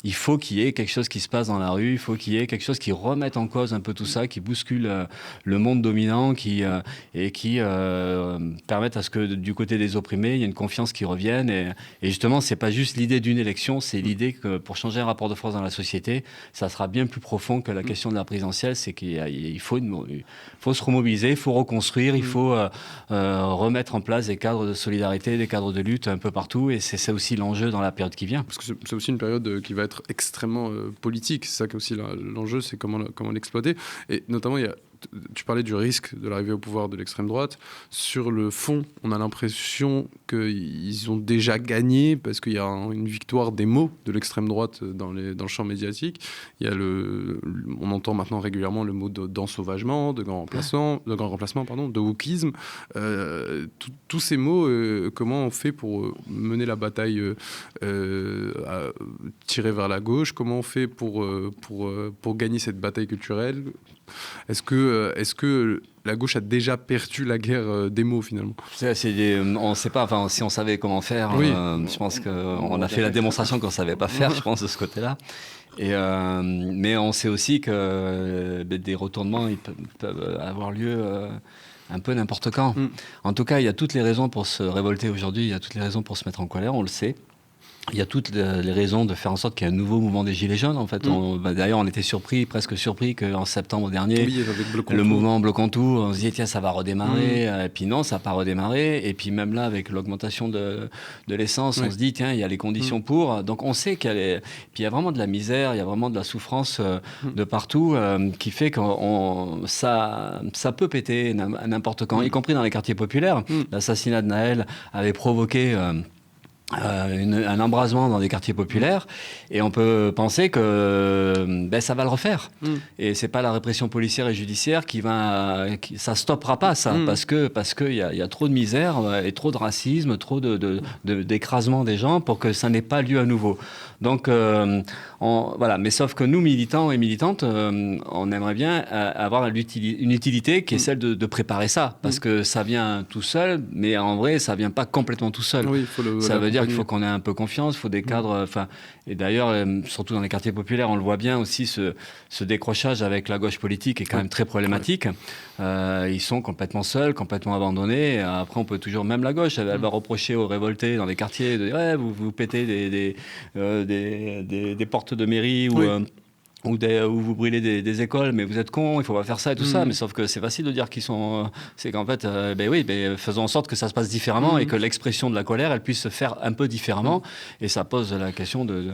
Il faut qu'il y ait quelque chose qui se passe dans la rue, il faut qu'il y ait quelque chose qui remette en cause un peu tout ça, qui bouscule le monde dominant et qui permette à ce que du côté des opprimés, il y ait une confiance qui revienne. Et justement, c'est pas juste l'idée d'une élection, c'est l'idée que pour changer un rapport de force dans la société, ça sera bien plus profond que la question de la présidentielle. C'est qu'il faut se remobiliser, il faut reconstruire, il faut remettre en place des cadres de solidarité, des cadres de lutte un peu partout. Et c'est aussi l'enjeu dans la période qui vient. Parce que c'est aussi une période qui va être extrêmement politique. C'est ça qui est aussi l'enjeu, c'est comment l'exploiter. Et notamment, tu parlais du risque de l'arrivée au pouvoir de l'extrême droite. Sur le fond, on a l'impression qu'ils ont déjà gagné parce qu'il y a une victoire des mots de l'extrême droite dans le champ médiatique. Il y a on entend maintenant régulièrement le mot d'ensauvagement, de grand remplacement, de wokisme. Tous ces mots, comment on fait pour mener la bataille tirer vers la gauche? Comment on fait pour gagner cette bataille culturelle? Est-ce que la gauche a déjà perdu la guerre des mots, finalement? On ne sait pas. Enfin, si on savait comment faire, je pense qu'on a fait la démonstration qu'on ne savait pas faire, je pense, de ce côté-là. Mais on sait aussi que des retournements ils peuvent avoir lieu un peu n'importe quand. En tout cas, il y a toutes les raisons pour se révolter aujourd'hui, il y a toutes les raisons pour se mettre en colère, on le sait. Il y a toutes les raisons de faire en sorte qu'il y ait un nouveau mouvement des Gilets jaunes. En fait, d'ailleurs, on était presque surpris qu'en septembre dernier, le mouvement Bloquons tout, on se disait tiens, ça va redémarrer. Et puis non, ça n'a pas redémarré. Et puis même là, avec l'augmentation de l'essence, on se dit tiens, il y a les conditions pour. Donc on sait puis il y a vraiment de la misère, il y a vraiment de la souffrance de partout, qui fait que ça peut péter n'importe quand, y compris dans les quartiers populaires. L'assassinat de Naël avait provoqué un embrasement dans des quartiers populaires et on peut penser que ça va le refaire et c'est pas la répression policière et judiciaire ça stoppera pas ça parce que il y a trop de misère et trop de racisme, trop d'écrasement des gens pour que ça n'ait pas lieu à nouveau. Donc voilà, mais sauf que nous militants et militantes on aimerait bien avoir une utilité qui est celle de préparer ça parce que ça vient tout seul, mais en vrai ça vient pas complètement tout seul. Ça veut dire dire qu'il faut qu'on ait un peu confiance, il faut des cadres. Et d'ailleurs, surtout dans les quartiers populaires, on le voit bien aussi, ce décrochage avec la gauche politique est quand même très problématique. Ils sont complètement seuls, complètement abandonnés. Et après, on peut toujours, même la gauche, elle va reprocher aux révoltés dans les quartiers de dire vous pétez des portes de mairie ou vous brûlez des écoles, mais vous êtes cons, il faut pas faire ça et tout ça. Mais sauf que c'est facile de dire qu'ils sont... c'est qu'en fait, faisons en sorte que ça se passe différemment et que l'expression de la colère, elle puisse se faire un peu différemment. Et ça pose la question de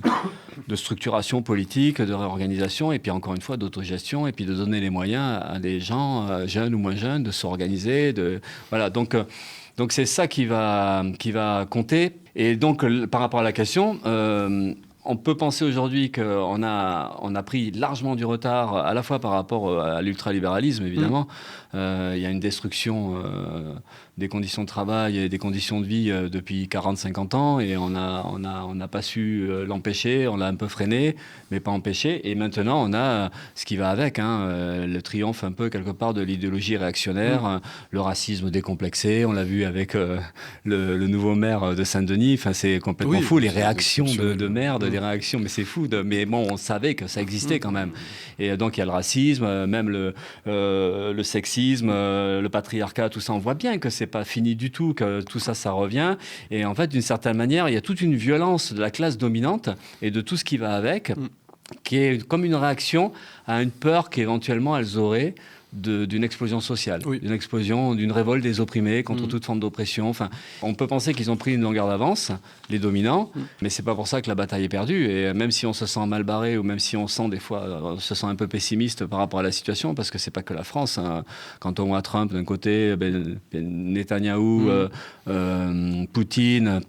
structuration politique, de réorganisation, et puis encore une fois, d'autogestion, et puis de donner les moyens à des gens, jeunes ou moins jeunes, de s'organiser. Voilà, donc c'est ça qui va compter. Et donc, par rapport à la question... on peut penser aujourd'hui qu'on a pris largement du retard, à la fois par rapport à l'ultralibéralisme, évidemment. Il y a une destruction des conditions de travail et des conditions de vie depuis 40-50 ans, et on n'a pas su l'empêcher, on l'a un peu freiné, mais pas empêché. Et maintenant, on a ce qui va avec, le triomphe un peu, quelque part, de l'idéologie réactionnaire, le racisme décomplexé. On l'a vu avec le nouveau maire de Saint-Denis. Enfin, c'est complètement fou, les réactions de merde, les réactions, mais c'est fou. Mais bon, on savait que ça existait quand même. Et donc, il y a le racisme, même le sexisme, le patriarcat, tout ça. On voit bien que c'est pas fini du tout, que tout ça, ça revient. Et en fait, d'une certaine manière, il y a toute une violence de la classe dominante et de tout ce qui va avec, qui est comme une réaction à une peur qu'éventuellement elles auraient d'une explosion sociale, d'une explosion, d'une révolte des opprimés contre toute forme d'oppression. Enfin, on peut penser qu'ils ont pris une longueur d'avance, les dominants, mais c'est pas pour ça que la bataille est perdue. Et même si on se sent mal barré, ou même si on sent des fois, on se sent un peu pessimiste par rapport à la situation, parce que c'est pas que la France. Quand on voit Trump d'un côté, Netanyahou, Poutine,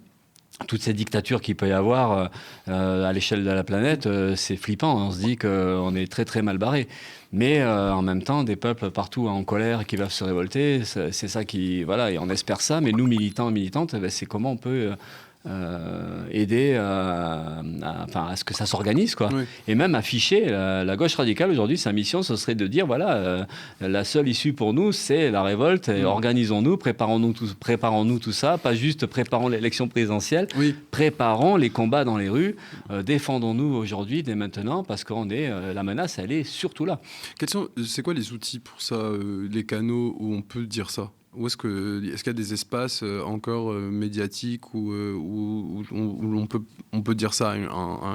toutes ces dictatures qu'il peut y avoir à l'échelle de la planète, c'est flippant. On se dit qu'on est très très mal barré. Mais en même temps, des peuples partout en colère qui doivent se révolter, c'est ça qui... Voilà, et on espère ça. Mais nous, militants, militantes, c'est comment on peut aider à ce que ça s'organise, quoi. Et même afficher la gauche radicale aujourd'hui, sa mission, ce serait de dire, voilà, la seule issue pour nous, c'est la révolte. Et organisons-nous, préparons-nous tout ça, pas juste préparons l'élection présidentielle, préparons les combats dans les rues, défendons-nous aujourd'hui, dès maintenant, parce qu'on est la menace, elle est surtout là. C'est quoi les outils pour ça, les canaux où on peut dire ça ? Est-ce qu'il y a des espaces encore médiatiques où on peut dire ça à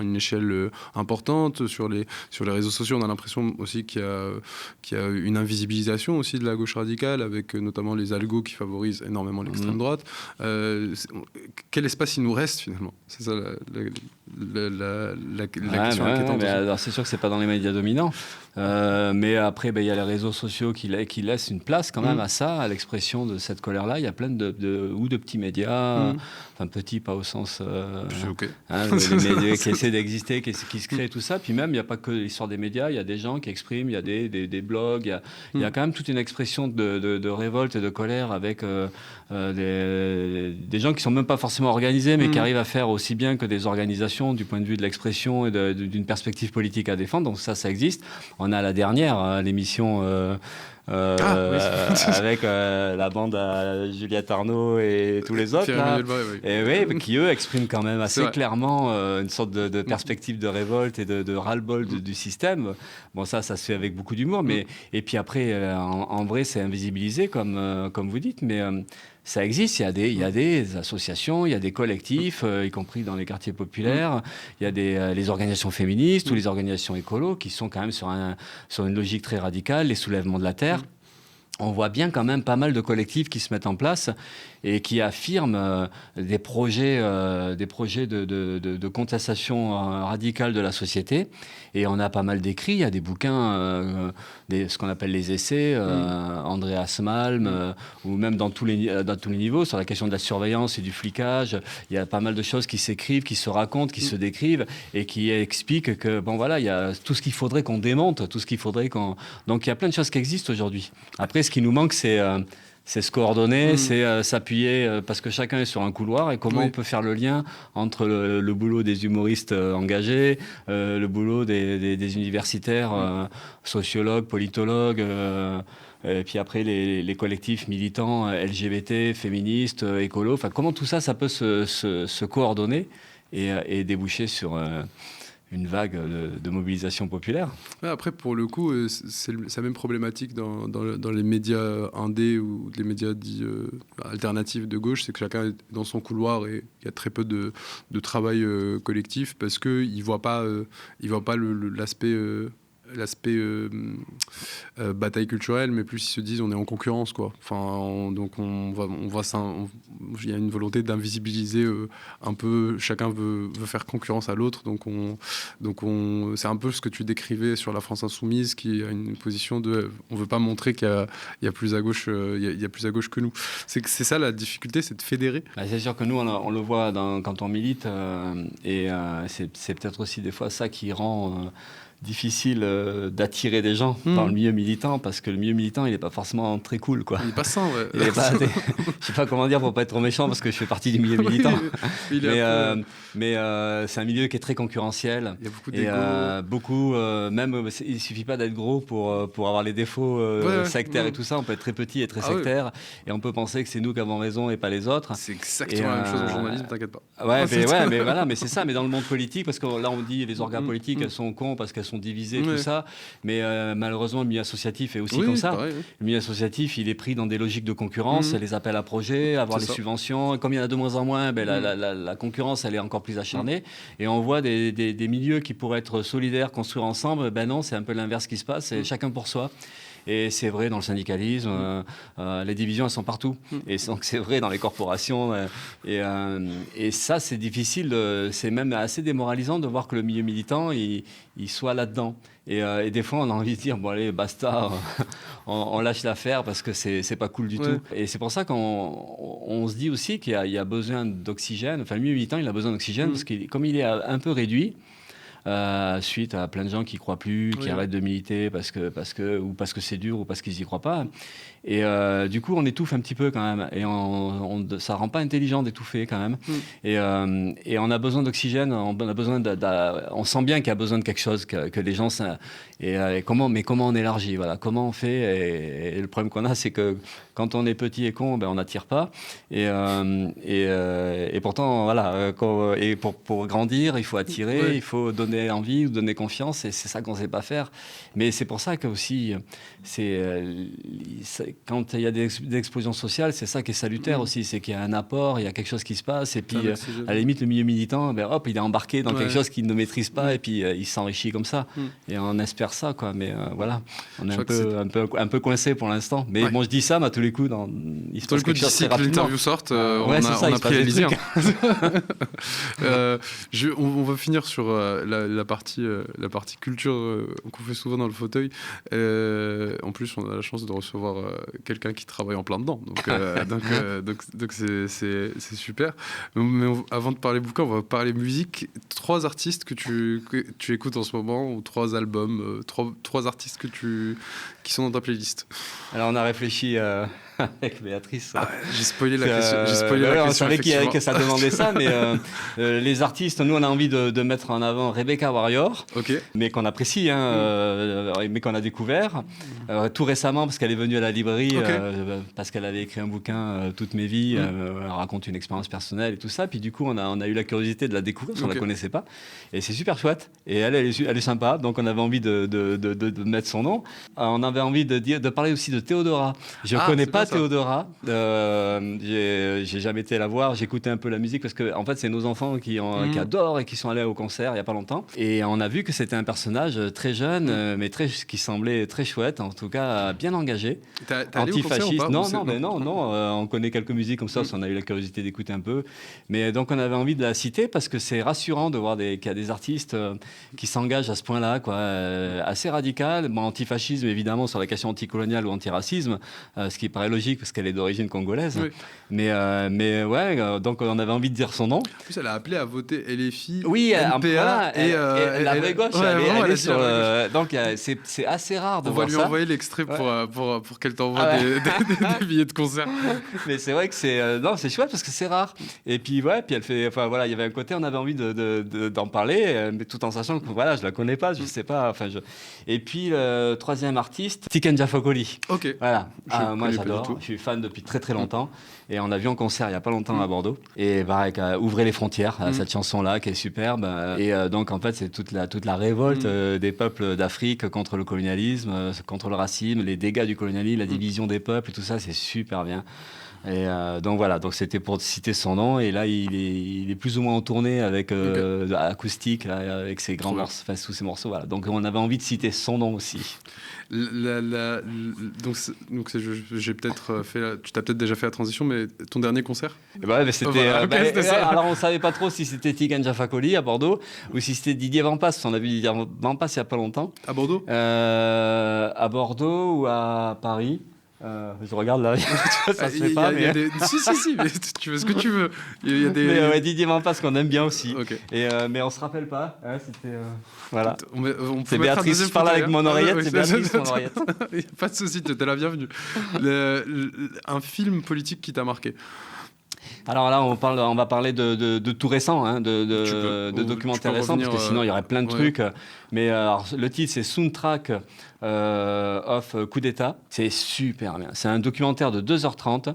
une échelle importante sur les réseaux sociaux? On a l'impression aussi qu'il y a une invisibilisation aussi de la gauche radicale, avec notamment les algos qui favorisent énormément l'extrême droite. Quel espace il nous reste finalement? C'est ça la question inquiétante. Alors c'est sûr que c'est pas dans les médias dominants, mais après il y a les réseaux sociaux qui laissent une place quand même à ça, à l'expression de cette colère-là. Il y a plein de petits médias, enfin petits pas au sens les médias qui essaient d'exister, qui se créent, tout ça. Puis même il n'y a pas que l'histoire des médias, il y a des gens qui expriment, il y a des blogs, il y a quand même toute une expression de révolte et de colère avec des gens qui sont même pas forcément organisés, mais qui arrivent à faire aussi bien que des organisations du point de vue de l'expression et d'une perspective politique à défendre. Donc ça existe. On a la dernière, l'émission avec la bande à Juliette Arnaud et tous les autres là, et qui eux expriment quand même assez clairement une sorte de perspective de révolte et de ras-le-bol du système. Bon, ça se fait avec beaucoup d'humour, mais et puis après en vrai c'est invisibilisé comme vous dites, mais ça existe, il y a des associations, il y a des collectifs, y compris dans les quartiers populaires, il y a les organisations féministes ou les organisations écolos qui sont quand même sur une logique très radicale, les soulèvements de la terre. On voit bien quand même pas mal de collectifs qui se mettent en place et qui affirment des projets de contestation radicale de la société. Et on a pas mal d'écrits, il y a des bouquins, ce qu'on appelle les essais, Andreas Malm, ou même dans tous les niveaux, sur la question de la surveillance et du flicage. Il y a pas mal de choses qui s'écrivent, qui se racontent, qui se décrivent, et qui expliquent que, bon voilà, il y a tout ce qu'il faudrait qu'on démonte, tout ce qu'il faudrait qu'on... Donc il y a plein de choses qui existent aujourd'hui. Après, ce qui nous manque, c'est C'est se coordonner, c'est s'appuyer, parce que chacun est sur un couloir, et comment on peut faire le lien entre le boulot des humoristes engagés, le boulot des universitaires, sociologues, politologues, et puis après les collectifs militants LGBT, féministes, écolos, enfin comment tout ça, ça peut se coordonner et déboucher sur une vague de mobilisation populaire. Après, pour le coup, c'est la même problématique dans les médias indés ou les médias dits alternatifs de gauche, c'est que chacun est dans son couloir et il y a très peu de travail collectif parce qu'il ne voit pas l'aspect bataille culturelle, mais plus ils se disent on est en concurrence, quoi. Enfin, donc il y a une volonté d'invisibiliser un peu, chacun veut faire concurrence à l'autre, donc c'est un peu ce que tu décrivais sur la France insoumise, qui a une position de on veut pas montrer qu'il y a plus à gauche, il y a plus à gauche que nous. C'est ça la difficulté, c'est de fédérer. C'est sûr que nous on le voit quand on milite, et c'est peut-être aussi des fois ça qui rend difficile d'attirer des gens dans le milieu militant, parce que le milieu militant il est pas forcément très cool, quoi. Il est pas sain, ouais. Je sais pas comment dire pour pas être trop méchant, parce que je fais partie du milieu militant. Mais c'est un milieu qui est très concurrentiel. Il y a beaucoup d'ego. Même il suffit pas d'être gros pour avoir les défauts sectaires et tout ça. On peut être très petit et très sectaire, et on peut penser que c'est nous qui avons raison et pas les autres. C'est exactement la même chose en journalisme, t'inquiète pas. Mais voilà, mais c'est ça. Mais dans le monde politique, parce que là on dit les organes politiques elles sont cons parce qu'elles sont divisées, tout ça. Mais malheureusement le milieu associatif est aussi comme ça. Pareil, Le milieu associatif il est pris dans des logiques de concurrence, les appels à projets, avoir les subventions. Et comme il y en a de moins en moins, la concurrence elle est encore plus acharnée. Et on voit des milieux qui pourraient être solidaires, construire ensemble. Ben non, c'est un peu l'inverse qui se passe. C'est chacun pour soi. Et c'est vrai dans le syndicalisme, les divisions elles sont partout. Et donc c'est vrai dans les corporations. Et ça c'est difficile, c'est même assez démoralisant de voir que le milieu militant il soit là-dedans. Et des fois on a envie de dire bon allez basta, on lâche l'affaire parce que c'est pas cool du tout. Et c'est pour ça qu'on se dit aussi qu'il y a besoin d'oxygène. Enfin le milieu militant il a besoin d'oxygène parce que comme il est un peu réduit. Suite à plein de gens qui croient plus, qui arrêtent de militer parce que c'est dur ou parce qu'ils y croient pas. Et du coup, on étouffe un petit peu quand même. Et ça rend pas intelligent d'étouffer quand même. Et on a besoin d'oxygène. On a besoin on sent bien qu'il y a besoin de quelque chose que les gens. Comment on élargit, voilà. Comment on fait. Et le problème qu'on a, c'est que quand on est petit et con, on n'attire pas. Et pourtant, voilà. Et pour grandir, il faut attirer, il faut donner envie, donner confiance. Et c'est ça qu'on sait pas faire. Mais c'est pour ça que aussi, quand il y a des explosions sociales, c'est ça qui est salutaire aussi, c'est qu'il y a un apport, il y a quelque chose qui se passe, et puis à la limite le milieu militant, hop, il est embarqué dans quelque chose qu'il ne maîtrise pas, et puis il s'enrichit comme ça, et on espère ça, quoi. Mais voilà, on est un peu coincé pour l'instant. Mais bon, je dis ça, mais à tous les coups, il se passe quelque chose très rapidement. D'ici que l'interview sorte, on a pris à lire. On va finir sur la partie culture qu'on fait souvent dans le fauteuil. En plus, on a la chance de recevoir quelqu'un qui travaille en plein dedans, donc c'est super. Mais avant de parler bouquin, on va parler musique. 3 artistes que tu écoutes en ce moment, ou 3 albums, 3 artistes qui sont dans ta playlist. Alors on a réfléchi avec Béatrice. J'ai spoilé la question. On savait que ça demandait ça, mais les artistes, nous on a envie de mettre en avant Rebecca Warrior, mais qu'on apprécie, mais qu'on a découvert tout récemment parce qu'elle est venue à la librairie, parce qu'elle avait écrit un bouquin Toutes mes vies, elle raconte une expérience personnelle et tout ça. Puis du coup on a eu la curiosité de la découvrir parce qu'on la connaissait pas, et c'est super chouette. Et elle est sympa, donc on avait envie de mettre son nom. On avait envie de parler aussi de Théodora. Je connais pas Théodora, j'ai jamais été la voir, j'écoutais un peu la musique parce que en fait c'est nos enfants qui adorent et qui sont allés au concert il y a pas longtemps, et on a vu que c'était un personnage très jeune, mais qui semblait très chouette, en tout cas bien engagé, antifasciste. Non, on connaît quelques musiques comme ça, parce qu'on a eu la curiosité d'écouter un peu, mais donc on avait envie de la citer parce que c'est rassurant de voir qu'il y a des artistes qui s'engagent à ce point-là, quoi, assez radical. Bon, antifascisme évidemment sur la question anticoloniale ou antiracisme, ce qui paraît logique parce qu'elle est d'origine congolaise. Oui. Mais ouais, donc on avait envie de dire son nom. En plus, elle a appelé à voter LFI, Oui, NPA voilà, et la vraie gauche. Ouais, elle est sur la gauche. Donc c'est assez rare de on voir va ça. lui envoyer l'extrait pour qu'elle t'envoie Ah ouais. des billets de concert. Mais c'est vrai que c'est chouette parce que c'est rare. Et puis puis elle fait, enfin voilà, il y avait un côté, on avait envie d'en parler, mais tout en sachant que voilà, je la connais pas, je sais pas. Et puis le troisième artiste, Tiken Jah Fakoly. Ok. Voilà. Moi connais pas du j'adore. tout. Je suis fan depuis très très longtemps. Et on a vu en concert il y a pas longtemps à Bordeaux. Et pareil, Ouvrez les frontières, cette chanson-là qui est superbe. Et donc en fait c'est toute la révolte des peuples d'Afrique contre le colonialisme, contre le racisme, les dégâts du colonialisme, la division des peuples et tout ça, c'est super bien. Et donc voilà, donc c'était pour citer son nom. Et là, il est plus ou moins en tournée avec acoustique, là, avec ses grands morceaux, enfin, tous ses morceaux. Voilà. Donc on avait envie de citer son nom aussi. Donc j'ai peut-être tu t'as peut-être déjà fait la transition, mais ton dernier concert? Mais c'était. Alors on savait pas trop si c'était Tiken Jah Fakoly à Bordeaux ou si c'était Didier Vampas. On a vu Didier Vampas il y a pas longtemps. À Bordeaux? À Bordeaux ou à Paris. Je regarde là, ça se fait pas. Si, mais tu veux ce que tu veux. Il y a des... Mais Didier Vampas qu'on aime bien aussi. Okay. Mais on se rappelle pas. C'était voilà. C'est Béatrice. Je parle avec mon oreillette. C'est Béatrice mon oreillette. Pas de souci, t'es la bienvenue. Un film politique qui t'a marqué? Alors là, on va parler de tout récent, hein, de documentaires récents, parce que sinon il y aurait plein de trucs. Mais alors, le titre, c'est Soundtrack of Coup d'État. C'est super bien. C'est un documentaire de 2h30.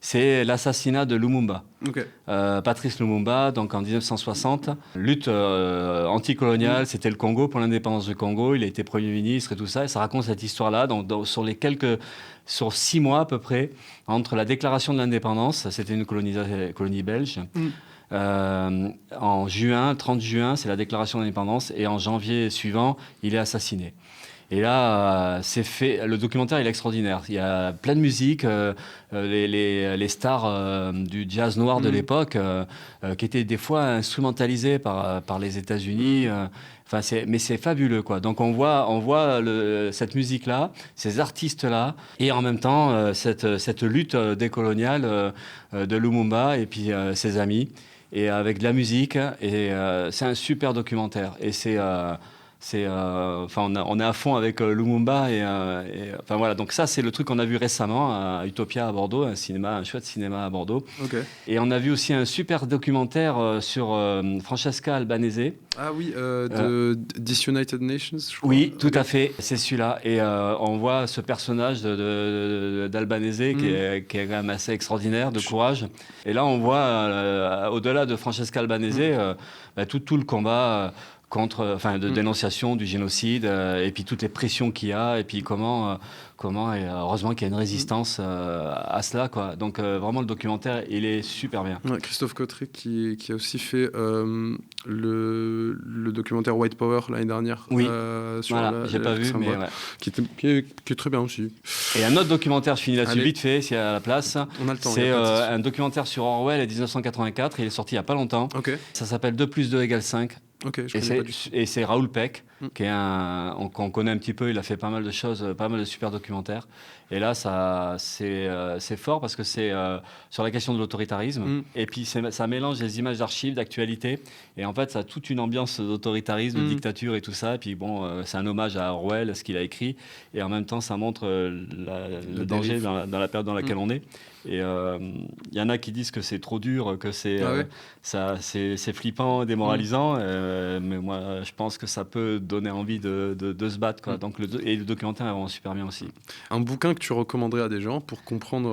C'est l'assassinat de Lumumba. Okay. Patrice Lumumba, donc en 1960. Lutte anticoloniale, c'était le Congo, pour l'indépendance du Congo. Il a été Premier ministre et tout ça. Et ça raconte cette histoire-là sur 6 mois à peu près, entre la déclaration de l'indépendance, c'était une colonie belge. En juin, 30 juin, c'est la déclaration d'indépendance. Et en janvier suivant, il est assassiné. Et là, le documentaire, il est extraordinaire. Il y a plein de musique, les stars du jazz noir de l'époque, qui étaient des fois instrumentalisées par les États-Unis. Mais c'est fabuleux, quoi. Donc on voit cette musique-là, ces artistes-là, et en même temps cette lutte décoloniale de Lumumba et puis ses amis, et avec de la musique. Et c'est un super documentaire. Et on est à fond avec Lumumba enfin voilà, donc ça c'est le truc qu'on a vu récemment à Utopia à Bordeaux, un chouette cinéma à Bordeaux. Okay. Et on a vu aussi un super documentaire sur Francesca Albanese. Ah oui, de Disunited Nations, je crois. Oui, tout à fait, c'est celui-là. Et on voit ce personnage d'Albanese qui est quand même assez extraordinaire, de courage. Et là on voit, au-delà de Francesca Albanese, tout le combat de dénonciation du génocide, et puis toutes les pressions qu'il y a, et puis comment et heureusement qu'il y a une résistance à cela, quoi. Donc vraiment le documentaire, il est super bien. Ouais, Christophe Cottré qui a aussi fait le documentaire White Power l'année dernière. Oui, j'ai pas vu, mais ouais. Qui est très bien aussi. Et un autre documentaire, je finis là-dessus vite fait, s'il y a la place. On a le temps. C'est un documentaire sur Orwell et 1984, il est sorti il y a pas longtemps. Okay. Ça s'appelle 2 + 2 = 5. Okay, et c'est Raoul Peck, qui est qu'on connaît un petit peu, il a fait pas mal de choses, pas mal de super documentaires. Et là, c'est fort parce que c'est sur la question de l'autoritarisme. Et puis ça mélange les images d'archives, d'actualité. Et en fait, ça a toute une ambiance d'autoritarisme, de dictature et tout ça. Et puis c'est un hommage à Orwell, ce qu'il a écrit. Et en même temps, ça montre le danger dans la période dans laquelle on est. Et il y en a qui disent que c'est trop dur, que c'est flippant, démoralisant. Mais moi, je pense que ça peut donner envie de se battre, quoi. Donc, le documentaire est vraiment super bien aussi. Un bouquin que tu recommanderais à des gens pour comprendre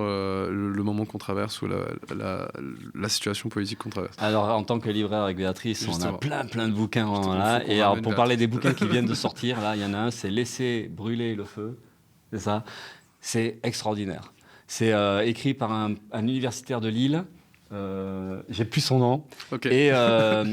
le moment qu'on traverse ou la situation politique qu'on traverse? Alors, en tant que libraire avec Béatrice, justement, on a plein de bouquins là. Et alors, pour parler des bouquins qui viennent de sortir, là, il y en a un, c'est Laisser brûler le feu. C'est ça. C'est extraordinaire. C'est écrit par un universitaire de Lille. J'ai plus son nom. Okay. Et un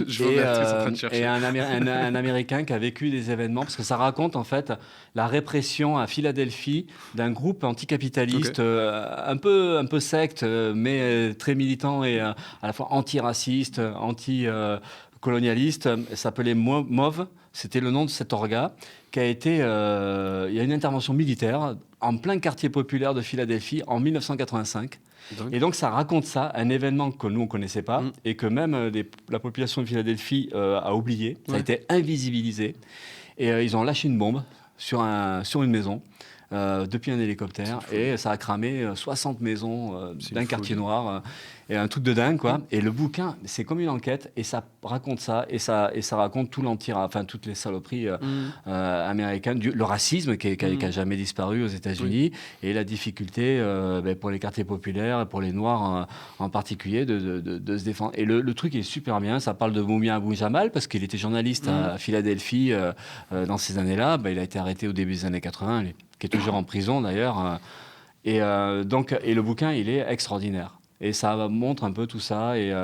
Américain qui a vécu des événements, parce que ça raconte en fait la répression à Philadelphie d'un groupe anticapitaliste, un peu secte, mais très militant et à la fois antiraciste, anti-colonialiste. Ça s'appelait MOVE. C'était le nom de cet orga qui a été... il y a une intervention militaire en plein quartier populaire de Philadelphie en 1985. Et donc ça raconte ça, un événement que nous on connaissait pas et que même la population de Philadelphie a oublié. Ça a été invisibilisé et ils ont lâché une bombe sur une maison depuis un hélicoptère et ça a cramé 60 maisons d'un quartier noir et un truc de dingue quoi. Et le bouquin c'est comme une enquête et ça raconte ça et ça raconte tout l'empire, enfin toutes les saloperies américaines, le racisme qui a jamais disparu aux États-Unis et la difficulté pour les quartiers populaires et pour les Noirs en particulier de se défendre. Et le truc est super bien, ça parle de Mumia Abu Jamal parce qu'il était journaliste à Philadelphie dans ces années-là. Il a été arrêté au début des années 80, qui est toujours en prison d'ailleurs. Et le bouquin, il est extraordinaire. Et ça montre un peu tout ça. Et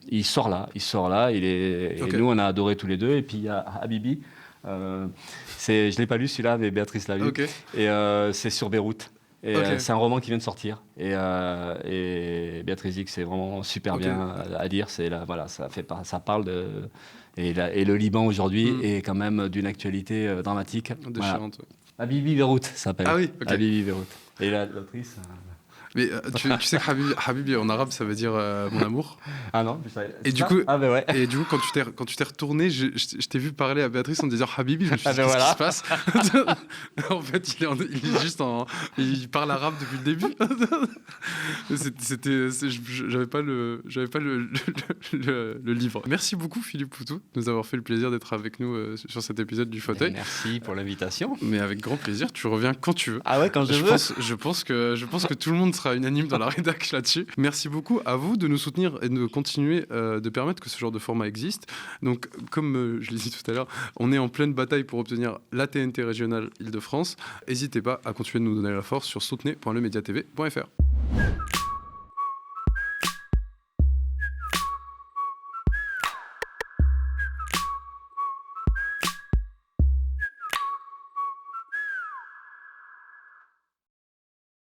il sort là. Et nous, on a adoré tous les deux. Et puis il y a Habibi. Je l'ai pas lu celui-là, mais Béatrice l'a lu. Okay. Et c'est sur Beyrouth. Et c'est un roman qui vient de sortir. Et Béatrice dit que c'est vraiment super bien à lire. Ça parle de... Et le Liban aujourd'hui est quand même d'une actualité dramatique. Déchirante. Voilà. Habibi Beyrouth, ça s'appelle. Ah oui, Habibi Beyrouth. Et l'autrice... Mais tu sais que Habibi en arabe ça veut dire mon amour. Ah non. Et du coup, quand tu t'es retourné, je t'ai vu parler à Béatrice en disant Habibi. Je me suis dit qu'est-ce qui se passe. En fait, il parle arabe depuis le début. J'avais pas le livre. Merci beaucoup Philippe Poutou de nous avoir fait le plaisir d'être avec nous sur cet épisode du fauteuil. Merci pour l'invitation. Mais avec grand plaisir. Tu reviens quand tu veux. Ah ouais, quand je veux. Je pense que tout le monde sera unanime dans la rédac là-dessus. Merci beaucoup à vous de nous soutenir et de continuer de permettre que ce genre de format existe. Donc, comme je l'ai dit tout à l'heure, on est en pleine bataille pour obtenir la TNT régionale Île-de-France. N'hésitez pas à continuer de nous donner la force sur soutenez.lemediatv.fr.